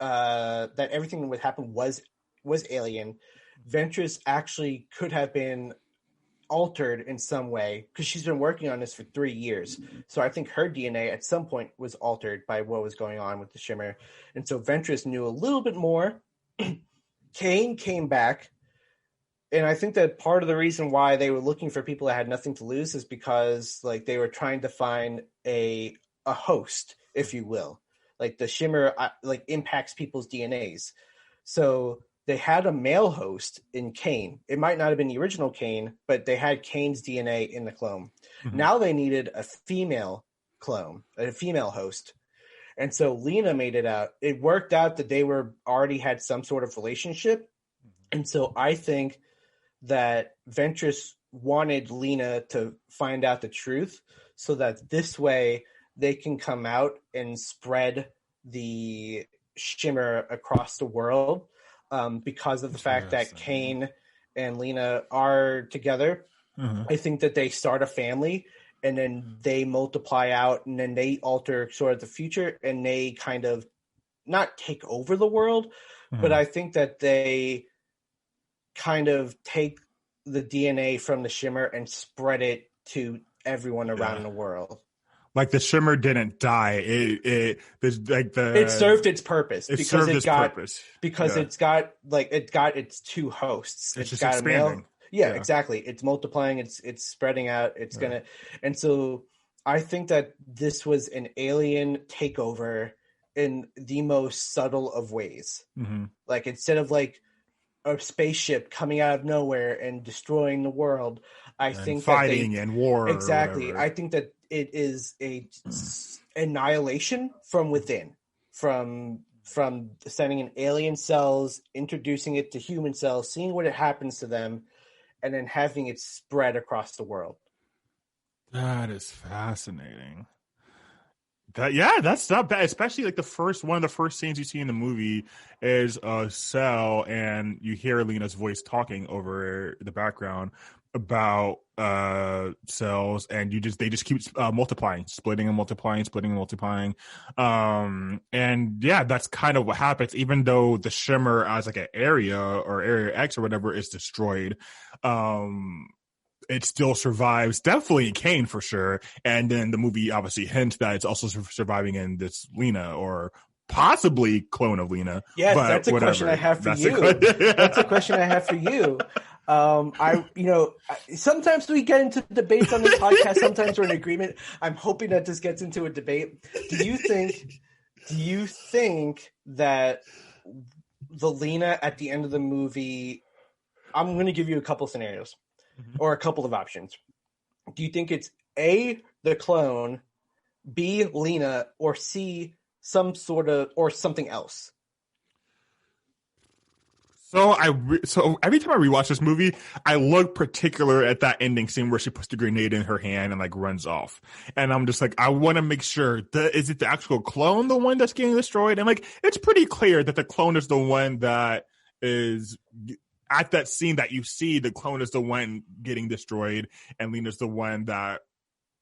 S1: that everything that would happen was alien. Ventress actually could have been altered in some way, because she's been working on this for 3 years. So I think her DNA at some point was altered by what was going on with the Shimmer. And so Ventress knew a little bit more. Kane came back. And I think that part of the reason why they were looking for people that had nothing to lose is because like they were trying to find a host, if you will. Like the Shimmer like impacts people's DNAs. So they had a male host in Kane. It might not have been the original Kane, but they had Kane's DNA in the clone. Now they needed a female clone, a female host. And so Lena made it out. It worked out that they already had some sort of relationship. And so I think that Ventress wanted Lena to find out the truth so that this way they can come out and spread the shimmer across the world, because of the fact that Kane and Lena are together. I think that they start a family and then they multiply out and then they alter sort of the future and they kind of not take over the world, but I think that they kind of take the DNA from the shimmer and spread it to everyone around the world.
S2: Like the shimmer didn't die. It
S1: served its purpose.
S2: It served its purpose
S1: because it's got its two hosts.
S2: It's just
S1: got
S2: expanding.
S1: a male. Yeah, exactly. It's multiplying. It's spreading out. It's gonna, and so I think that this was an alien takeover in the most subtle of ways. Like instead of like a spaceship coming out of nowhere and destroying the world, I think
S2: fighting and war.
S1: Exactly. I think that it is a annihilation from within, from sending in alien cells, introducing it to human cells, seeing what it happens to them, and then having it spread across the world.
S2: That is fascinating. That's not bad. Especially like one of the first scenes you see in the movie is a cell, and you hear Lena's voice talking over the background about cells, and they just keep multiplying, splitting and multiplying. And yeah, that's kind of what happens. Even though the shimmer as like an area or area X or whatever is destroyed, it still survives, definitely in Kane for sure. And then the movie obviously hints that it's also surviving in this Lena, or possibly clone of Lena.
S1: Yes, that's a question I have for you. That's a question I have for you. Sometimes we get into debates on this podcast. Sometimes we're in agreement. I'm hoping that this gets into a debate. Do you think that the Lena at the end of the movie? I'm going to give you a couple scenarios. Or a couple of options. Do you think it's A, the clone, B, Lena, or C, some sort of, or something else?
S2: So every time I rewatch this movie, I look particular at that ending scene where she puts the grenade in her hand and like runs off. And I'm just like, I want to make sure is it the actual clone, the one that's getting destroyed? And like, it's pretty clear that the clone is the one that is at that scene that you see. The clone is the one getting destroyed, and Lena's the one that,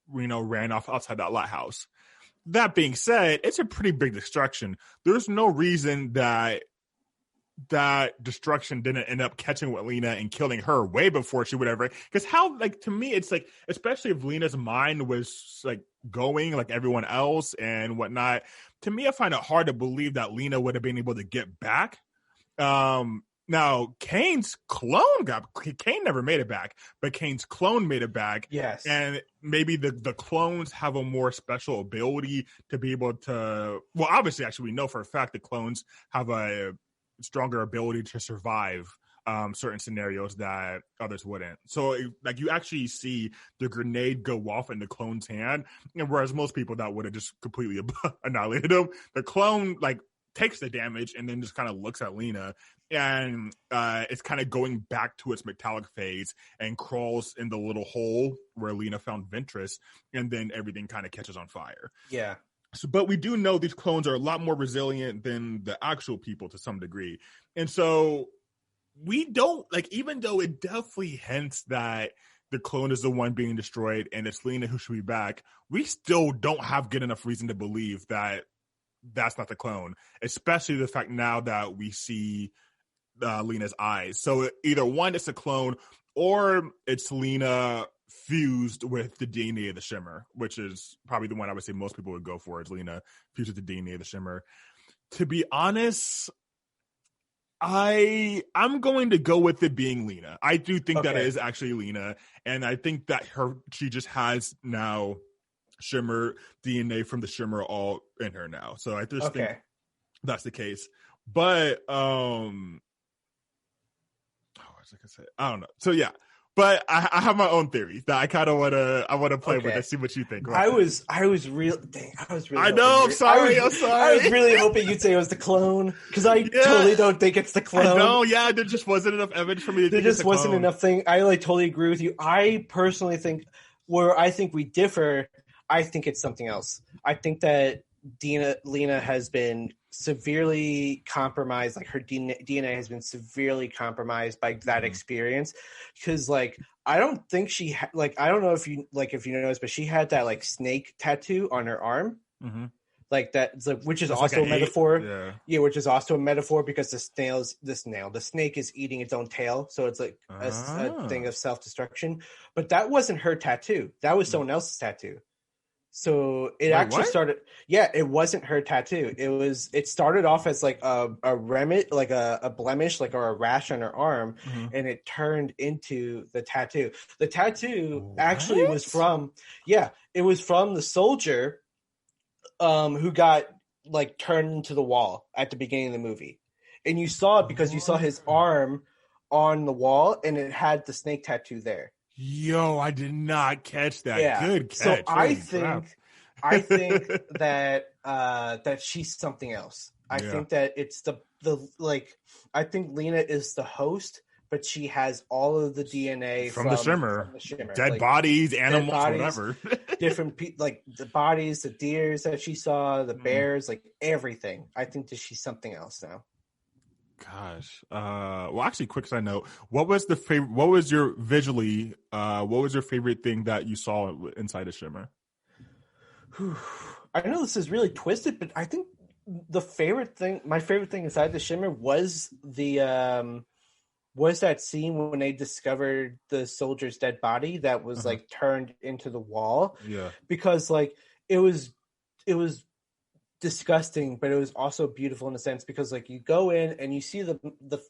S2: ran off outside that lighthouse. That being said, it's a pretty big destruction. There's no reason that destruction didn't end up catching with Lena and killing her way before she would ever. Because to me, it's like, especially if Lena's mind was like going like everyone else and whatnot, to me, I find it hard to believe that Lena would have been able to get back. Now, Kane's clone Kane never made it back, but Kane's clone made it back.
S1: Yes.
S2: And maybe the clones have a more special ability to be able to, well, obviously, actually, we know for a fact the clones have a stronger ability to survive certain scenarios that others wouldn't. So, like, you actually see the grenade go off in the clone's hand, and whereas most people that would have just completely annihilated him, the clone, like, takes the damage and then just kind of looks at Lena, and it's kind of going back to its metallic phase and crawls in the little hole where Lena found Ventress, and then everything kind of catches on fire.
S1: Yeah.
S2: So, but we do know these clones are a lot more resilient than the actual people to some degree. And so we don't, like, even though it definitely hints that the clone is the one being destroyed and it's Lena who should be back, we still don't have good enough reason to believe that that's not the clone, especially the fact now that we see Lena's eyes. So either one, it's a clone, or it's Lena fused with the DNA of the Shimmer, which is probably the one I would say most people would go for, is Lena fused with the DNA of the Shimmer. To be honest, I'm going to go with it being Lena. I do think that it is actually Lena, and I think that she just has now Shimmer DNA from the Shimmer all in her now. So I just think that's the case. But what was I gonna say? I don't know. So yeah. But I have my own theory that I kind of want to play with and see what you think.
S1: I was really.
S2: I know. I'm sorry.
S1: I was really hoping you'd say it was the clone because I totally don't think it's the clone.
S2: No, yeah, there just wasn't enough evidence for me to think
S1: there just wasn't enough thing. I totally agree with you. I personally think where I think we differ, I think it's something else. I think that Lena has been severely compromised, like her DNA has been severely compromised by that experience, because like I don't think she I don't know if you noticed, but she had that like snake tattoo on her arm, like that, which is also a metaphor. Yeah, which is also a metaphor because the snake is eating its own tail, so it's like a thing of self-destruction. But that wasn't her tattoo; that was someone else's tattoo. So it started. Yeah, it wasn't her tattoo. It started off as like a remit, like a blemish, like or a rash on her arm, and it turned into the tattoo. The tattoo actually was from the soldier, who got like turned into the wall at the beginning of the movie, and you saw it because you saw his arm on the wall, and it had the snake tattoo there.
S2: Yo, I did not catch that. Yeah. Good catch.
S1: So I think that she's something else. I think that it's the I think Lena is the host, but she has all of the DNA
S2: from the Shimmer. Dead bodies, animals, whatever.
S1: Different like the bodies, the deers that she saw, the bears, like everything. I think that she's something else now.
S2: Gosh. Well, actually, quick side note. What was your favorite thing that you saw inside the Shimmer?
S1: I know this is really twisted, but I think my favorite thing inside the Shimmer was was that scene when they discovered the soldier's dead body that was like turned into the wall.
S2: Yeah.
S1: Because like it was disgusting, but it was also beautiful in a sense, because like you go in and you see the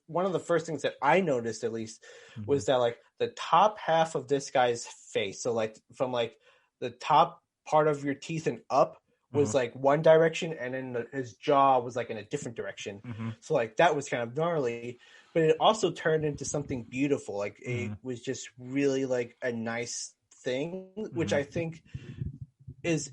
S1: one of the first things that I noticed at least was that like the top half of this guy's face, so like from like the top part of your teeth and up was like one direction, and then his jaw was like in a different direction. So like that was kind of gnarly, but it also turned into something beautiful. Like it was just really like a nice thing, which I think is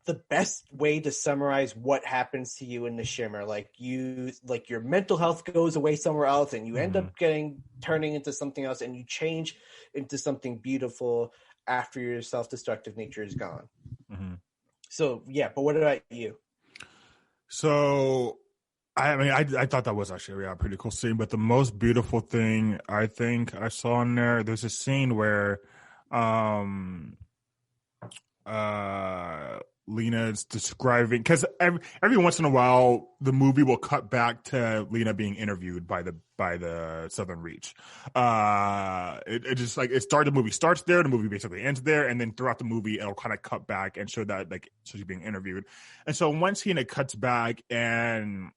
S1: the best way to summarize what happens to you in the Shimmer. Like your mental health goes away somewhere else, and you end up turning into something else, and you change into something beautiful after your self-destructive nature is gone. So yeah, but what about you?
S2: So I mean, I thought that was actually a pretty cool scene, but the most beautiful thing I think I saw in there's a scene where Lena's describing, because every once in a while the movie will cut back to Lena being interviewed by the Southern Reach. It just like the movie starts there, the movie basically ends there, and then throughout the movie it'll kind of cut back and show that like she's being interviewed. And so one scene it cuts back and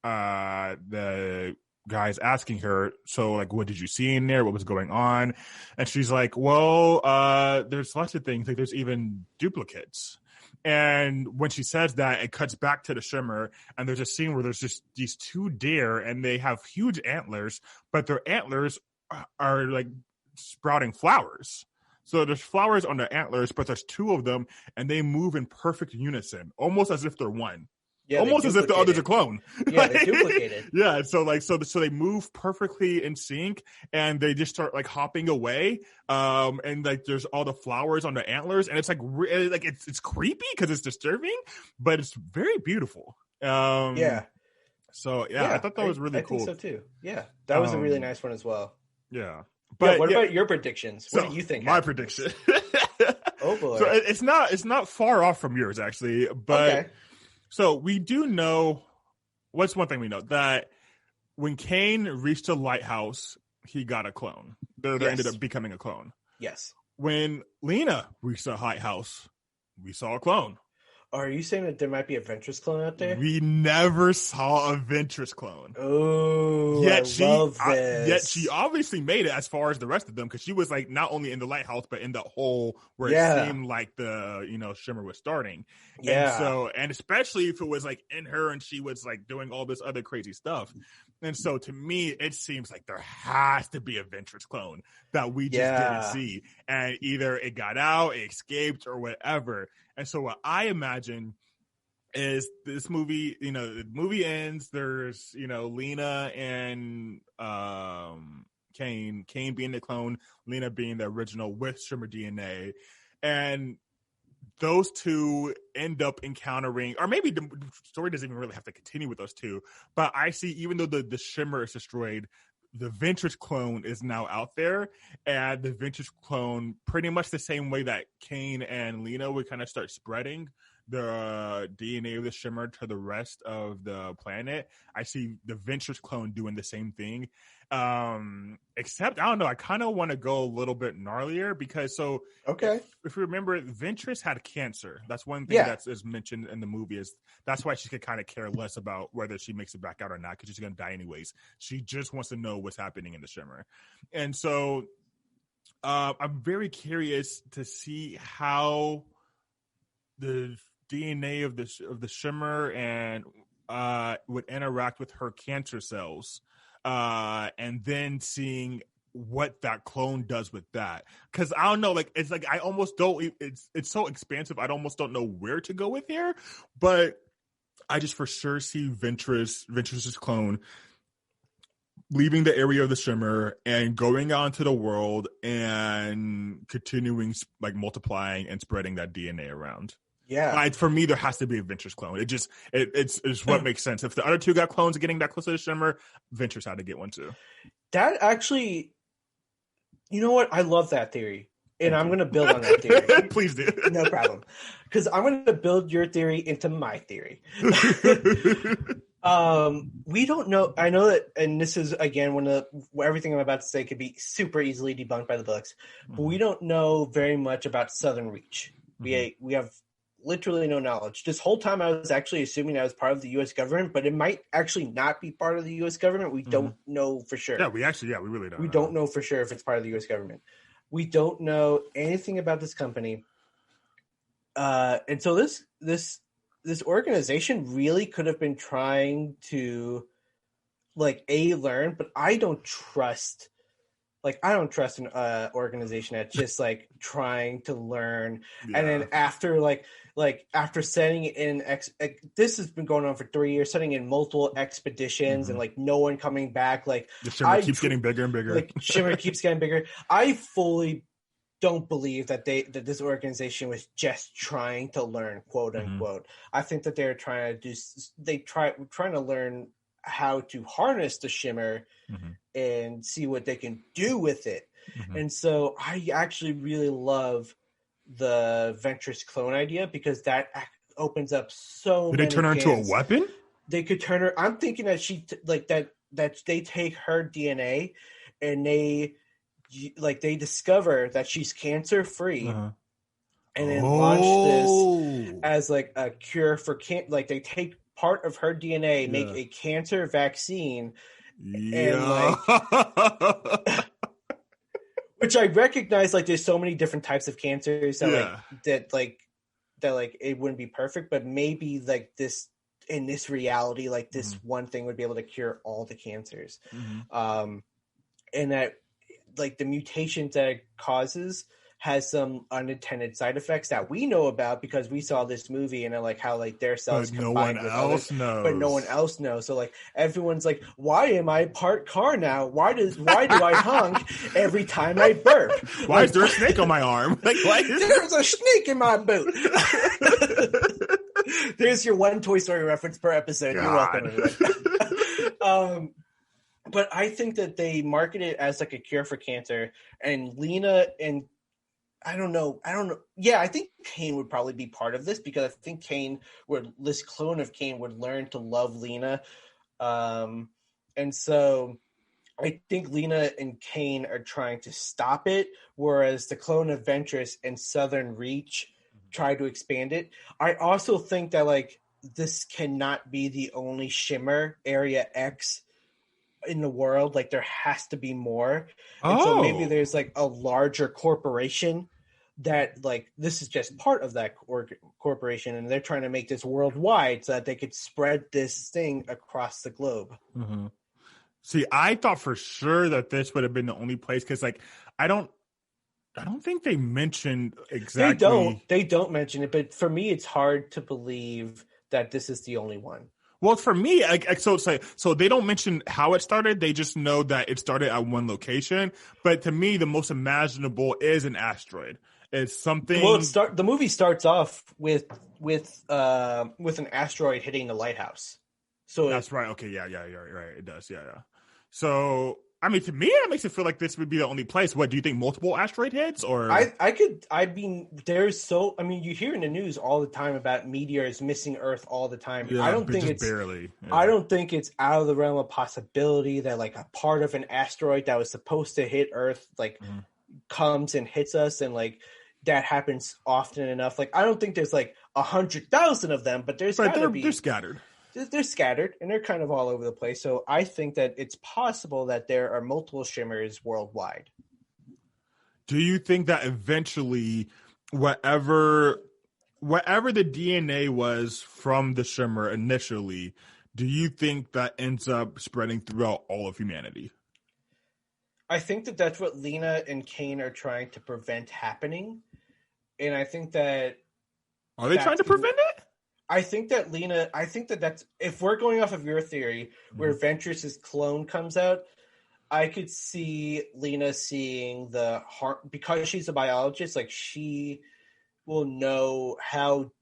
S2: the guy's asking her, so like, what did you see in there? What was going on? And she's like, well, there's lots of things. Like there's even duplicates. And when she says that, it cuts back to the Shimmer, and there's a scene where there's just these two deer, and they have huge antlers, but their antlers are like sprouting flowers. So there's flowers on their antlers, but there's two of them, and they move in perfect unison, almost as if they're one. Yeah, almost as if the other's a clone.
S1: Yeah, they duplicated.
S2: Yeah, so they move perfectly in sync, and they just start like hopping away. And like there's all the flowers on the antlers, and it's like it's creepy because it's disturbing, but it's very beautiful.
S1: Yeah.
S2: So yeah, I thought that was really cool.
S1: I think so too. Yeah, that was a really nice one as well.
S2: Yeah.
S1: But what about your predictions? What do you think?
S2: My prediction.
S1: Oh boy.
S2: So it's not far off from yours actually, but. Okay. So we do know, what's one thing we know? That when Kane reached the lighthouse, he got a clone. There ended up becoming a clone.
S1: Yes.
S2: When Lena reached the lighthouse, we saw a clone.
S1: Are you saying that there might be a Ventress clone out there?
S2: We never saw a Ventress clone.
S1: Oh, love this.
S2: Yet she obviously made it as far as the rest of them, because she was like not only in the lighthouse but in the hole where it seemed like the Shimmer was starting. Yeah. And especially if it was like in her and she was like doing all this other crazy stuff. And so to me, it seems like there has to be a Ventress clone that we just didn't
S1: Yeah.
S2: see. And either it got out, it escaped, or whatever. And so what I imagine is this movie, the movie ends, there's, Lena and Kane being the clone, Lena being the original with Shimmer DNA. And those two end up encountering, or maybe the story doesn't even really have to continue with those two, but I see, even though the Shimmer is destroyed, the Ventress clone is now out there, and the Ventress clone, pretty much the same way that Kane and Lena would kind of start spreading the DNA of the Shimmer to the rest of the planet, I see the Ventress clone doing the same thing. Except, I don't know, I kind of want to go a little bit gnarlier, because
S1: okay,
S2: if you remember, Ventress had cancer. That's one thing that is mentioned in the movie, is that's why she could kind of care less about whether she makes it back out or not, because she's going to die anyways. She just wants to know what's happening in the Shimmer. And so I'm very curious to see how the DNA of the Shimmer and would interact with her cancer cells, and then seeing what that clone does with that. Because I don't know, it's like I almost don't. It's so expansive. I almost don't know where to go with here. But I just for sure see Ventress's clone leaving the area of the Shimmer and going out into the world and continuing multiplying and spreading that DNA around.
S1: Yeah.
S2: For me, there has to be a Ventress clone. It's what makes sense. If the other two got clones getting that close to the Shimmer, Ventress had to get one too.
S1: That actually, you know what? I love that theory. And I'm going to build on that theory.
S2: Please do.
S1: No problem. Because I'm going to build your theory into my theory. We don't know. I know that, and this is, again, everything I'm about to say could be super easily debunked by the books. But we don't know very much about Southern Reach. We have literally no knowledge. This whole time I was actually assuming that was part of the U.S. government, but it might actually not be part of the U.S. government. We don't know for sure.
S2: Yeah, we really don't.
S1: We don't know for sure if it's part of the U.S. government. We don't know anything about this company. And so this organization really could have been trying to learn, but I don't trust an organization that's just trying to learn. Yeah. And then after after setting in this has been going on for 3 years, setting in multiple expeditions and no one coming back. The
S2: Shimmer keeps getting bigger and bigger.
S1: Shimmer keeps getting bigger. I fully don't believe that this organization was just trying to learn, quote unquote. I think that they're trying to learn how to harness the Shimmer and see what they can do with it. And so I actually really love the Ventress clone idea, because that opens up so many.
S2: Could they turn her into a weapon?
S1: They could turn her. I'm thinking that that they take her DNA and they discover that she's cancer free. And then launch this as a cure for cancer. They take part of her DNA, make a cancer vaccine, and which I recognize. There's so many different types of cancers that it wouldn't be perfect, but maybe this in this reality, this one thing would be able to cure all the cancers, and that the mutations that it causes has some unintended side effects that we know about because we saw this movie and how their cells combine with others, but no one else knows. So everyone's why am I part car now? Why do I honk every time I burp?
S2: Why is there a snake on my arm?
S1: There's a snake in my boot. There's your one Toy Story reference per episode.
S2: God.
S1: You're welcome. But I think that they market it as a cure for cancer, and Lena and I don't know. Yeah, I think Kane would probably be part of this, because I think this clone of Kane would learn to love Lena. And so I think Lena and Kane are trying to stop it, whereas the clone of Ventress and Southern Reach try to expand it. I also think that this cannot be the only Shimmer Area X in the world. There has to be more. And so maybe there's a larger corporation that this is just part of that corporation, and they're trying to make this worldwide so that they could spread this thing across the globe.
S2: See, I thought for sure that this would have been the only place because, like, I don't think they mentioned exactly.
S1: They don't mention it, but for me, it's hard to believe that this is the only one.
S2: Well, for me, so it's like, so they don't mention how it started. They just know that it started at one location. But to me, the most imaginable is an asteroid. It's something.
S1: Well, the movie starts off with an asteroid hitting the lighthouse. So
S2: that's right. Okay, yeah, you're right. It does, yeah. So, I mean, to me, that makes it feel like this would be the only place. What do you think? Multiple asteroid hits, or
S1: you hear in the news all the time about meteors missing Earth all the time.
S2: Yeah,
S1: I don't think it's
S2: barely. Yeah.
S1: I don't think it's out of the realm of possibility that like a part of an asteroid that was supposed to hit Earth comes and hits us, and like that happens often enough. Like I don't think there's like 100,000 of them, but they're
S2: scattered.
S1: They're scattered and they're kind of all over the place. So I think that it's possible that there are multiple shimmers worldwide.
S2: Do you think that eventually whatever the DNA was from the shimmer initially, do you think that ends up spreading throughout all of humanity?
S1: I think that that's what Lena and Kane are trying to prevent happening. And I think that...
S2: Are they trying to prevent it?
S1: I think that's if we're going off of your theory, where Ventress's clone comes out, I could see Lena seeing the harm because she's a biologist. Like she will know how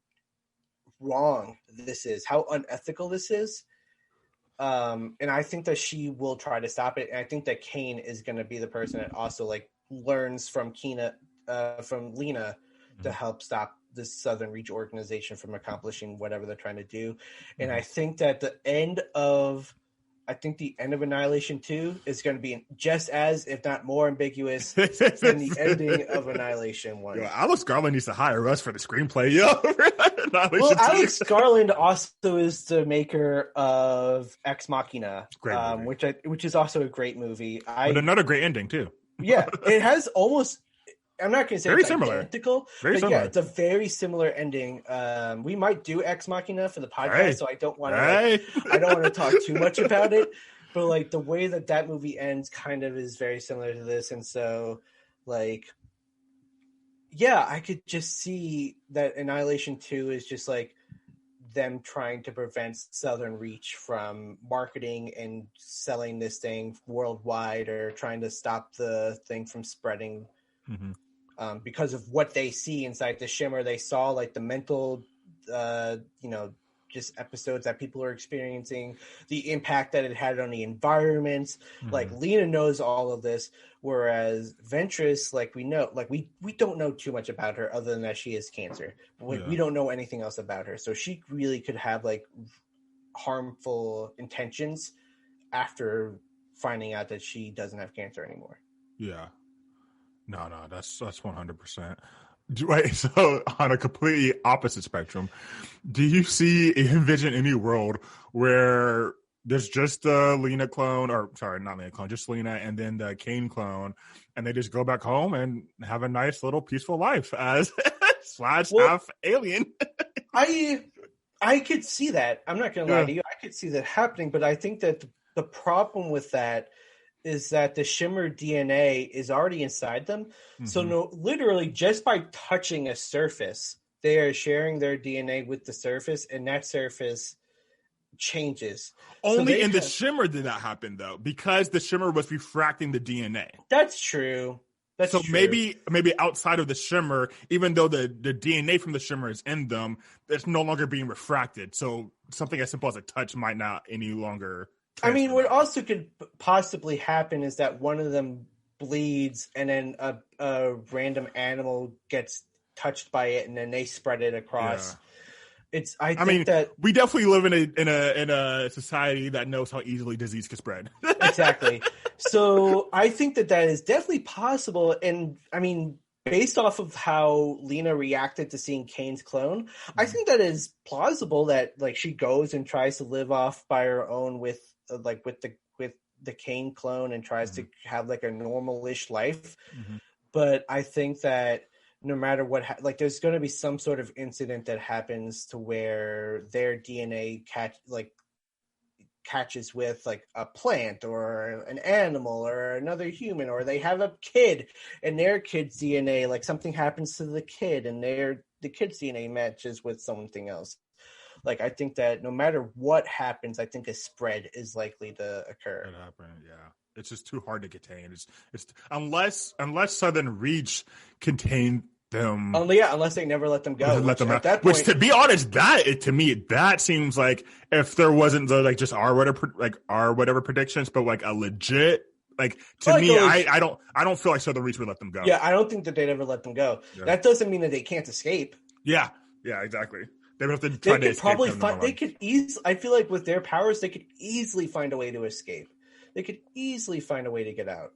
S1: wrong this is, how unethical this is, and I think that she will try to stop it. And I think that Kane is going to be the person that also like learns from Lena to help stop this Southern Reach organization from accomplishing whatever they're trying to do. And I think that the end of Annihilation 2 is going to be just as, if not more ambiguous than the ending of Annihilation 1.
S2: Yo, Alex Garland needs to hire us for the screenplay, yo.
S1: Well, Alex Garland also is the maker of Ex Machina, which is also a great movie.
S2: But another great ending, too.
S1: Yeah, it has almost... I'm not going to say
S2: very
S1: it's
S2: similar.
S1: Identical,
S2: very
S1: but
S2: similar.
S1: Yeah, it's a very similar ending. We might do Ex Machina for the podcast, so I don't want to talk too much about it. But like the way that movie ends, kind of is very similar to this, and so like, yeah, I could just see that Annihilation 2 is just like them trying to prevent Southern Reach from marketing and selling this thing worldwide, or trying to stop the thing from spreading. Because of what they see inside the shimmer. They saw like the mental, just episodes that people are experiencing, the impact that it had on the environments. Like Lena knows all of this, whereas Ventress, like we know, like we don't know too much about her other than that she has cancer. We don't know anything else about her. So she really could have like harmful intentions after finding out that she doesn't have cancer anymore.
S2: Yeah. No, that's 100%. Right. So on a completely opposite spectrum, do you envision any world where there's just the Lena clone, or sorry, not Lena clone, just Lena, and then the Kane clone, and they just go back home and have a nice little peaceful life as half alien?
S1: I could see that. I'm not going to lie to you. I could see that happening, but I think that the problem with that is that the shimmer DNA is already inside them. So literally just by touching a surface, they are sharing their DNA with the surface, and that surface changes.
S2: Only in the shimmer did that happen, though, because the shimmer was refracting the DNA.
S1: That's true.
S2: So maybe outside of the shimmer, even though the DNA from the shimmer is in them, it's no longer being refracted. So something as simple as a touch might not any longer...
S1: I mean, what also could possibly happen is that one of them bleeds, and then a random animal gets touched by it, and then they spread it across. Yeah. I think that
S2: we definitely live in a society that knows how easily disease can spread.
S1: Exactly. So I think that is definitely possible, and I mean, based off of how Lena reacted to seeing Kane's clone, I think that is plausible that like she goes and tries to live off by her own with the Kane clone and tries to have like a normal-ish life. But I think that no matter what, there's going to be some sort of incident that happens to where their DNA catches with like a plant or an animal or another human, or they have a kid and their kid's DNA, like something happens to the kid and the kid's DNA matches with something else. Like, I think that no matter what happens, I think a spread is likely to occur.
S2: It happened, yeah. It's just too hard to contain. It's unless Southern Reach contained them.
S1: Unless they never let them go.
S2: Let them out. Which, to be honest, to me that seems like if there wasn't the like just our whatever predictions, but like a legit. Like, to me, I don't feel like Southern Reach would let them go.
S1: Yeah, I don't think that they'd ever let them go. Yeah. That doesn't mean that they can't escape.
S2: Yeah, exactly. They would have to try to escape.
S1: I feel like with their powers, they could easily find a way to escape. They could easily find a way to get out.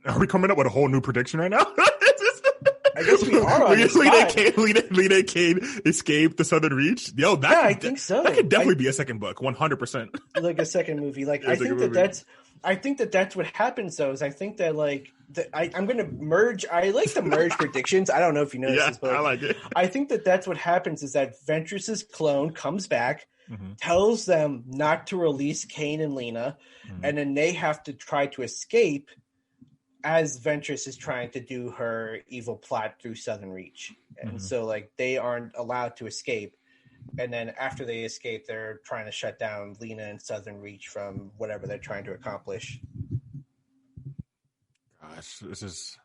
S2: Are we coming up with a whole new prediction right now?
S1: I guess we are on
S2: Lena Kane escaped the Southern Reach. Yo,
S1: I think so.
S2: That could definitely be a second book, 100%.
S1: Like a second movie. Like, I think that's what happens, though, is I think that, like, I'm going to merge. I like to merge predictions. I don't know if you noticed this, but
S2: I like it.
S1: I think that's what happens is that Ventress's clone comes back, tells them not to release Kane and Lena, and then they have to try to escape as Ventress is trying to do her evil plot through Southern Reach. And so, like, they aren't allowed to escape. And then after they escape, they're trying to shut down Lena and Southern Reach from whatever they're trying to accomplish.
S2: Gosh, this is...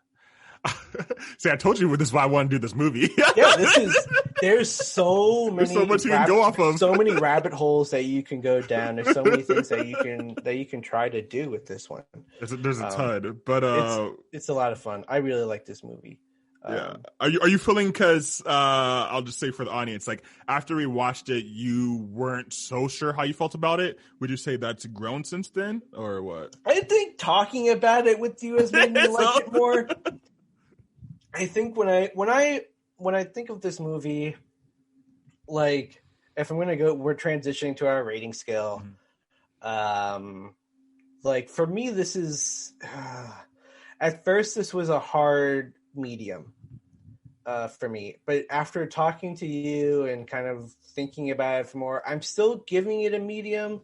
S2: See, I told you this is why I want to do this movie.
S1: Yeah, there's so much you can go off of. So many rabbit holes that you can go down. There's so many things that you can try to do with this one.
S2: There's a ton, but
S1: it's a lot of fun. I really like this movie.
S2: Yeah. Are you feeling, because I'll just say for the audience, like, after we watched it, you weren't so sure how you felt about it? Would you say that's grown since then, or what?
S1: I think talking about it with you has made me like it more. I think when I think of this movie, like, if I'm gonna go, we're transitioning to our rating scale. Like, for me, this is at first this was a hard medium for me, but after talking to you and kind of thinking about it more, I'm still giving it a medium,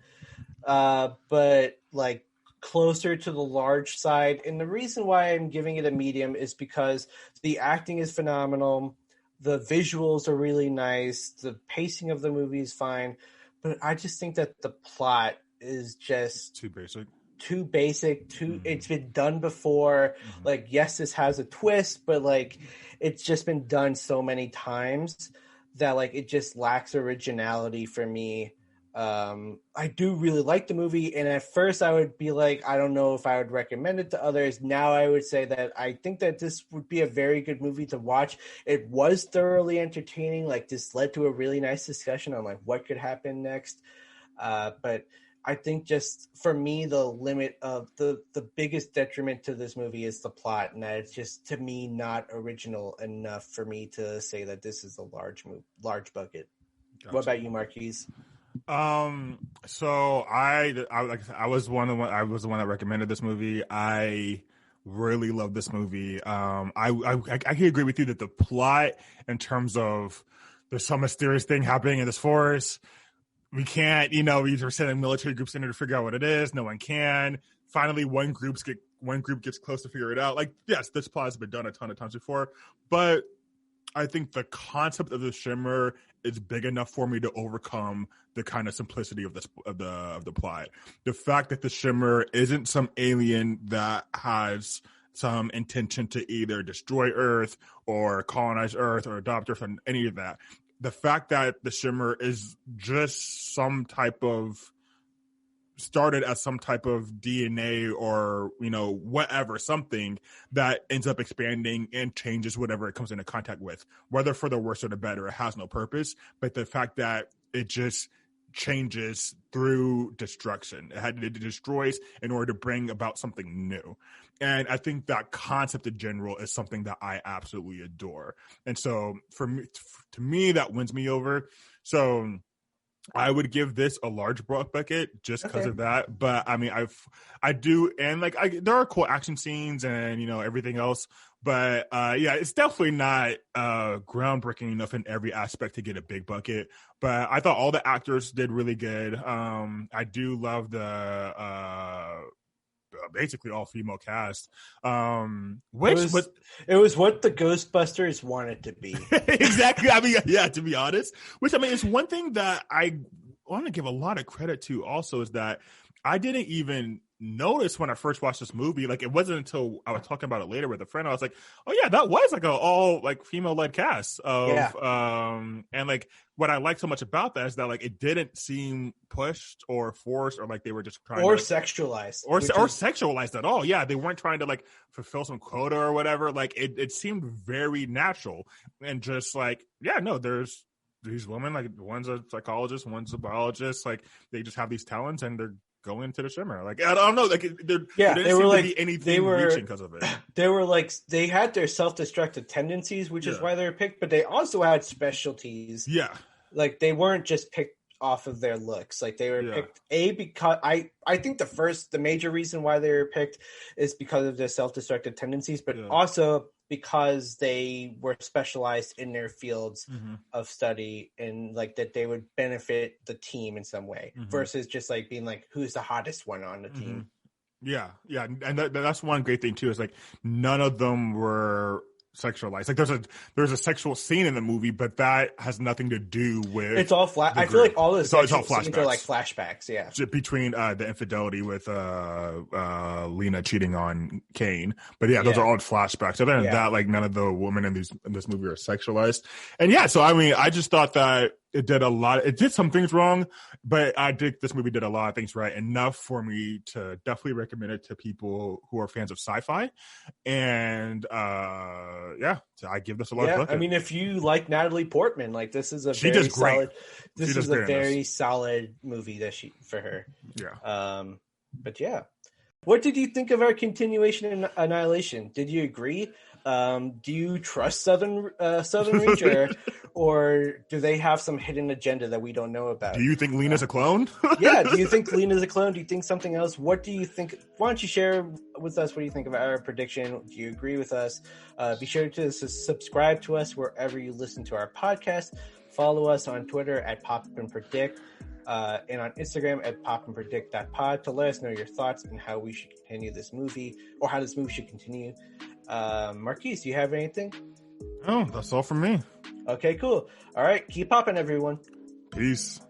S1: but like closer to the large side. And the reason why I'm giving it a medium is because the acting is phenomenal, the visuals are really nice, the pacing of the movie is fine, but I just think that the plot is just
S2: too basic.
S1: It's been done before. Like, yes, this has a twist, but like, it's just been done so many times that like it just lacks originality for me. I do really like the movie, and at first I would be like, I don't know if I would recommend it to others. Now I would say that I think that this would be a very good movie to watch. It was thoroughly entertaining. Like, this led to a really nice discussion on like what could happen next. But I think just for me, the limit of the biggest detriment to this movie is the plot, and that it's just, to me, not original enough for me to say that this is a large bucket. Gotcha. What about you, Marquise?
S2: So I was the one that recommended this movie. I really love this movie. I can agree with you that the plot, in terms of there's some mysterious thing happening in this forest. We can't, we were sending military groups in there to figure out what it is. No one can. Finally, one group gets close to figure it out. Like, yes, this plot has been done a ton of times before, but I think the concept of the shimmer is big enough for me to overcome the kind of simplicity of the plot. The fact that the shimmer isn't some alien that has some intention to either destroy Earth or colonize Earth or adopt Earth and any of that. The fact that the shimmer is just started as some type of DNA or, whatever, something that ends up expanding and changes whatever it comes into contact with, whether for the worse or the better, it has no purpose. But the fact that it just changes through destruction, it destroys in order to bring about something new. And I think that concept in general is something that I absolutely adore. And so to me, that wins me over. So I would give this a large bucket just because
S1: Okay.
S2: of that. But I mean, I do, and like there are cool action scenes and everything else. But yeah, it's definitely not groundbreaking enough in every aspect to get a big bucket. But I thought all the actors did really good. I do love the basically all female cast. Which was
S1: it was what the Ghostbusters wanted to be.
S2: exactly. I mean, yeah, to be honest, which I mean, it's one thing that I want to give a lot of credit to also is that I didn't even notice when I first watched this movie. Like, it wasn't until I was talking about it later with a friend, I was like, oh yeah, that was like a all like female led cast of and like what I like so much about that is that like it didn't seem pushed or forced or like they were just trying
S1: or
S2: to,
S1: sexualized
S2: or sexualized at all. Yeah, they weren't trying to like fulfill some quota or whatever. Like it seemed very natural and just like, yeah, no, there's these women, like one's a psychologist, one's a biologist, like they just have these talents and they're going to the shimmer. Like I don't know, like there didn't seem to be anything reaching because of it.
S1: They were like they had their self-destructive tendencies, which is why they were picked, but they also had specialties.
S2: Yeah,
S1: like they weren't just picked off of their looks. Like they were picked because I think the major reason why they were picked is because of their self-destructive tendencies, but also because they were specialized in their fields of study and like that they would benefit the team in some way versus just like being like who's the hottest one on the team.
S2: Yeah, and that's one great thing too is like none of them were sexualized. Like there's a sexual scene in the movie, but that has nothing to do with
S1: it's all flat. I feel like all the sexual scenes are like flashbacks. Yeah,
S2: between the infidelity with Lena cheating on Kane, but those are all flashbacks. Other than that, like none of the women in this movie are sexualized. And so I mean, I just thought that it did some things wrong, but I think this movie did a lot of things right, enough for me to definitely recommend it to people who are fans of sci-fi. And so I give this a large bucket.
S1: I mean, if you like Natalie Portman, like this is a very solid. This is a very solid movie for her.
S2: Yeah.
S1: But yeah, what did you think of our continuation in Annihilation? Did you agree? Do you trust Southern Reach, or do they have some hidden agenda that we don't know about?
S2: Do you think Lena's a clone?
S1: Do you think Lena's a clone? Do you think something else? What do you think? Why don't you share with us what do you think of our prediction? Do you agree with us? Be sure to subscribe to us wherever you listen to our podcast. Follow us on Twitter at Poppin Predict. And on Instagram at popandpredict.pod to let us know your thoughts and how we should continue this movie or how this movie should continue. Marquise, do you have anything?
S2: No, that's all from me.
S1: Okay, cool. All right, keep popping, everyone.
S2: Peace.